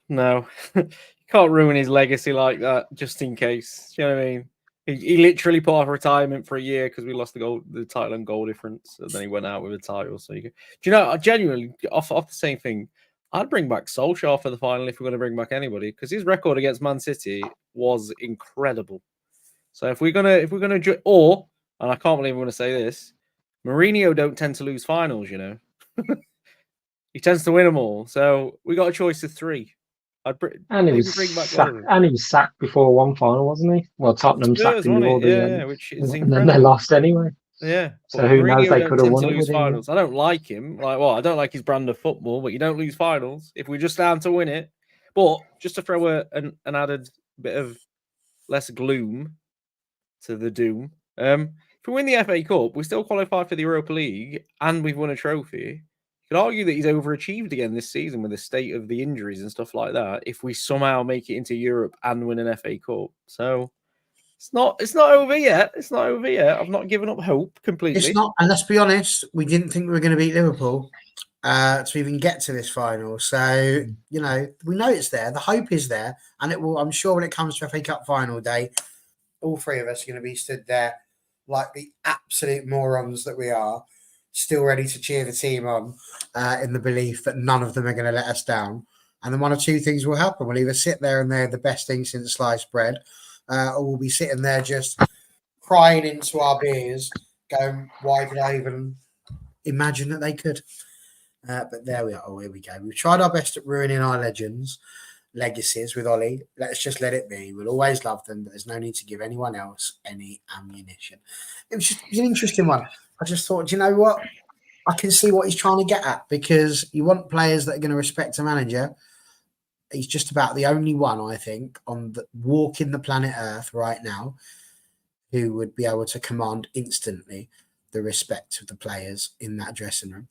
No. You can't ruin his legacy like that just in case. Do you know what I mean? He literally put off retirement for a year because we lost the title and goal difference, and then he went out with a title. So do you know? Genuinely, off the same thing, I'd bring back Solskjaer for the final if we're going to bring back anybody, because his record against Man City was incredible. So if we're gonna and I can't believe I'm going to say this, Mourinho don't tend to lose finals. You know, he tends to win them all. So we got a choice of three. And he was sacked before one final, wasn't he? Well, Tottenham sacked him before the end, which is and then they lost anyway. Yeah. So who knows? They could have won it with finals. I don't like him. I don't like his brand of football, but you don't lose finals if we just stand to win it. But just to throw an added bit of less gloom to the doom, if we win the FA Cup, we still qualify for the Europa League, and we've won a trophy. You could argue that he's overachieved again this season with the state of the injuries and stuff like that, if we somehow make it into Europe and win an FA Cup. So it's not over yet. It's not over yet. I've not given up hope completely. It's not, and let's be honest, we didn't think we were going to beat Liverpool to even get to this final. So, you know, we know it's there. The hope is there, and it will. I'm sure when it comes to FA Cup final day, all three of us are going to be stood there like the absolute morons that we are, still ready to cheer the team on in the belief that none of them are going to let us down. And then one of two things will happen. We'll either sit there and they're the best thing since sliced bread, or we'll be sitting there just crying into our beers, going, why did I even imagine that they could? But there we are. Oh, here we go. We've tried our best at ruining our legacies with Ollie. Let's just let it be. We'll always love them, but there's no need to give anyone else any ammunition. It was an interesting one. I just thought, do you know what? I can see what he's trying to get at, because you want players that are going to respect a manager. He's just about the only one, I think, walking the planet Earth right now who would be able to command instantly the respect of the players in that dressing room.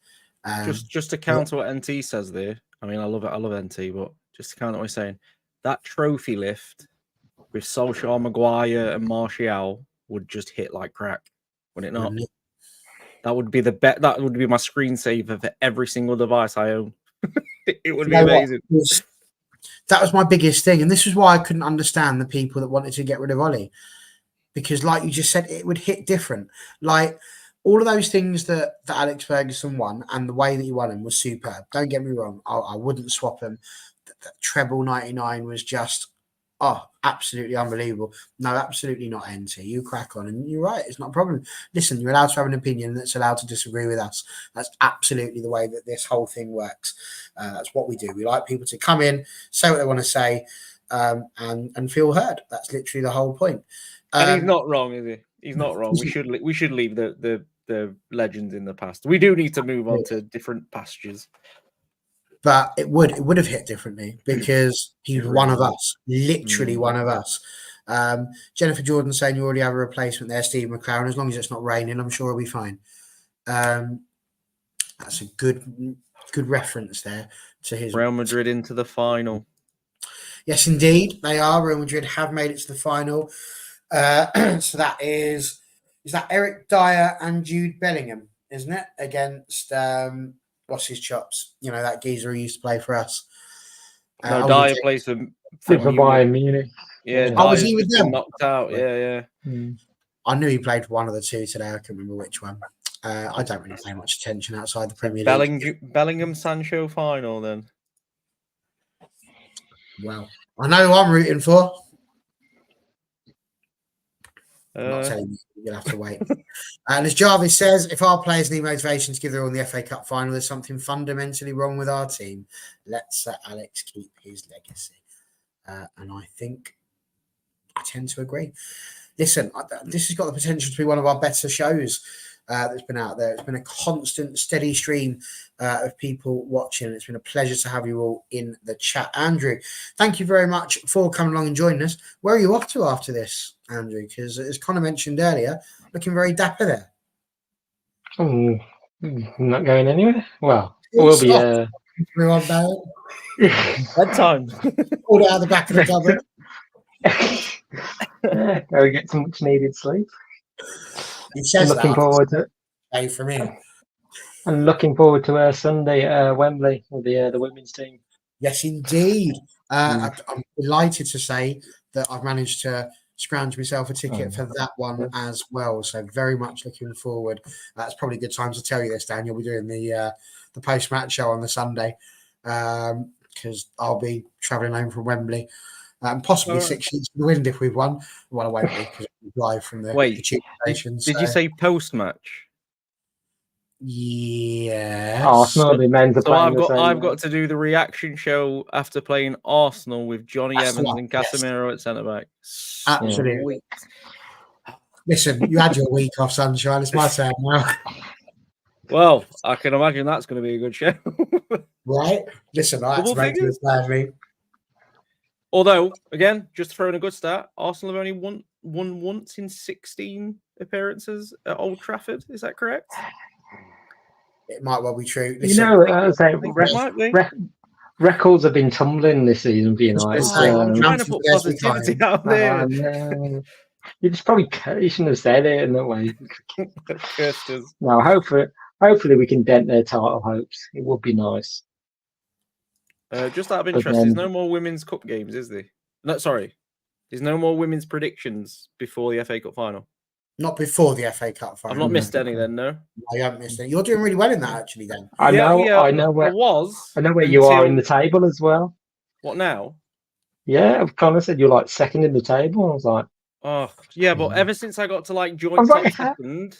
Just to counter what NT says there. I mean, I love NT, but just to counter what he's saying, that trophy lift with Solskjaer, Maguire, and Martial would just hit like crack, would it not? Wouldn't it? That would be that would be my screensaver for every single device I own. It would be amazing. That was my biggest thing, and this is why I couldn't understand the people that wanted to get rid of Ollie, because, like you just said, it would hit different. Like all of those things that Alex Ferguson won, and the way that he won them was superb. Don't get me wrong, I wouldn't swap him. That treble 99 was just Oh, absolutely unbelievable. No, absolutely not, NT. You crack on. And you're right. It's not a problem. Listen, you're allowed to have an opinion that's allowed to disagree with us. That's absolutely the way that this whole thing works. That's what we do. We like people to come in, say what they want to say, and feel heard. That's literally the whole point. And he's not wrong, is he? He's not wrong. We should leave the legends in the past. We do need to move on to different pastures. But it would have hit differently because he's one of us, literally one of us. Jennifer Jordan saying you already have a replacement there, Steve McLaren. As long as it's not raining, I'm sure he'll be fine. That's a good reference there to his Real Madrid into the final. Yes, indeed, they are. Real Madrid have made it to the final. So that is that Eric Dyer and Jude Bellingham, isn't it? Against what's his chops? You know, that geezer who used to play for us. No, Dyer plays for Bayern Munich. Yeah, Oh, was he with them? Knocked out. Yeah. I knew he played for one of the two today. I can't remember which one. I don't really pay much attention outside the Premier League. Bellingham Sancho final then. Well, I know who I'm rooting for. I'm not telling you. You'll have to wait. And as Jarvis says, if our players need motivation to give their all in the FA Cup final, there's something fundamentally wrong with our team. Let's Alex keep his legacy. And I think I tend to agree. Listen, this has got the potential to be one of our better shows that's been out there. It's been a constant, steady stream of people watching. It's been a pleasure to have you all in the chat. Andrew, thank you very much for coming along and joining us. Where are you off to after this, Andrew? Because as Connor mentioned earlier, looking very dapper there. I'm not going anywhere. Well, we'll be. Everyone down. Bedtime. All out the back of the cupboard. Go get some much needed sleep. He says I'm looking forward to it. From him. I'm looking forward to Sunday at Wembley with the women's team. Yes, indeed. I'm delighted to say that I've managed to scrounge myself a ticket for that one as well. So very much looking forward. That's probably a good time to tell you this, Dan. You'll be doing the post-match show on the Sunday because I'll be travelling home from Wembley. Possibly 6 sheets in the wind if we've won. Well, I won't be because we drive from the tube station. Did you say post-match? Yes. Arsenal, the men's so I've got to do the reaction show after playing Arsenal with Johnny Evans and Casemiro at centre back. Absolutely. Listen, you had your week off, sunshine. It's my turn now. Well, I can imagine that's going to be a good show. Right? Listen, I had to make this badly. Although, again, just throwing a good start, Arsenal have only won once in 16 appearances at Old Trafford. Is that correct? It might well be true. Listen, I was saying, records have been tumbling this season for United. I'm trying to put positivity out there. You just probably shouldn't have said it in that way. No, hopefully we can dent their title hopes. It would be nice. Just out of interest, there's no more women's cup games, is there? No, sorry. There's no more women's predictions before the FA Cup final. Not before the FA Cup final. I've not missed any then, no? I haven't missed any. You're doing really well in that, actually, then. I know where you are in the table as well. What now? Yeah, Connor said you're like second in the table. I was like, oh, yeah, but ever since I got to like joint top second,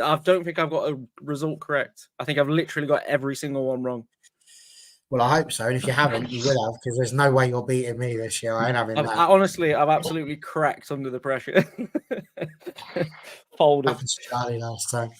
I don't think I've got a result correct. I think I've literally got every single one wrong. Well, I hope so. And if you haven't, you will have, because there's no way you're beating me this year. I ain't having that. Honestly, I've absolutely cracked under the pressure. Folded. Happened to Charlie last time.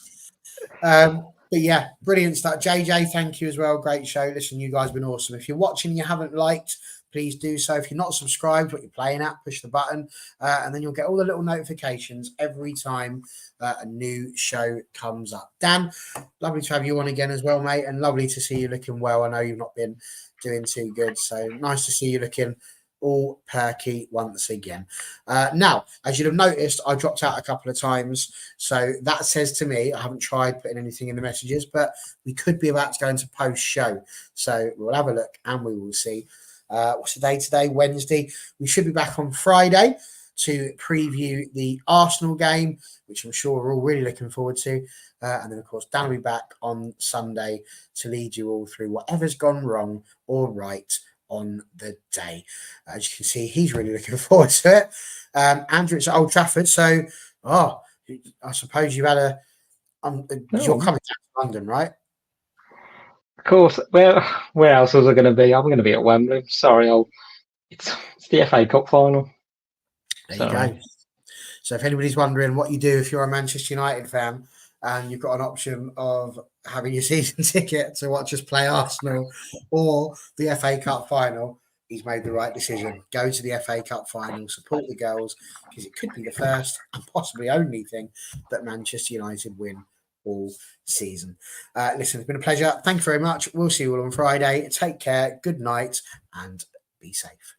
But yeah, brilliant stuff. JJ, thank you as well. Great show. Listen, you guys have been awesome. If you're watching and you haven't liked, please do so. If you're not subscribed, what you're playing at, push the button, and then you'll get all the little notifications every time a new show comes up. Dan, lovely to have you on again as well, mate, and lovely to see you looking well. I know you've not been doing too good, so nice to see you looking all perky once again. Now, as you'd have noticed, I dropped out a couple of times, so that says to me, I haven't tried putting anything in the messages, but we could be about to go into post-show, so we'll have a look and we will see. What's the day today? Wednesday. We should be back on Friday to preview the Arsenal game, which I'm sure we're all really looking forward to. And then, of course, Dan will be back on Sunday to lead you all through whatever's gone wrong or right on the day. As you can see, he's really looking forward to it. Andrew, it's at Old Trafford, so I suppose you've had you're coming down to London, right? Of course. Where else was I going to be? I'm going to be at Wembley. Sorry, it's the FA Cup final. There you go. So if anybody's wondering what you do if you're a Manchester United fan and you've got an option of having your season ticket to watch us play Arsenal or the FA Cup final, he's made the right decision. Go to the FA Cup final, support the girls, because it could be the first and possibly only thing that Manchester United win all season. Listen, it's been a pleasure. Thank you very much. We'll see you all on Friday. Take care. Good night and be safe.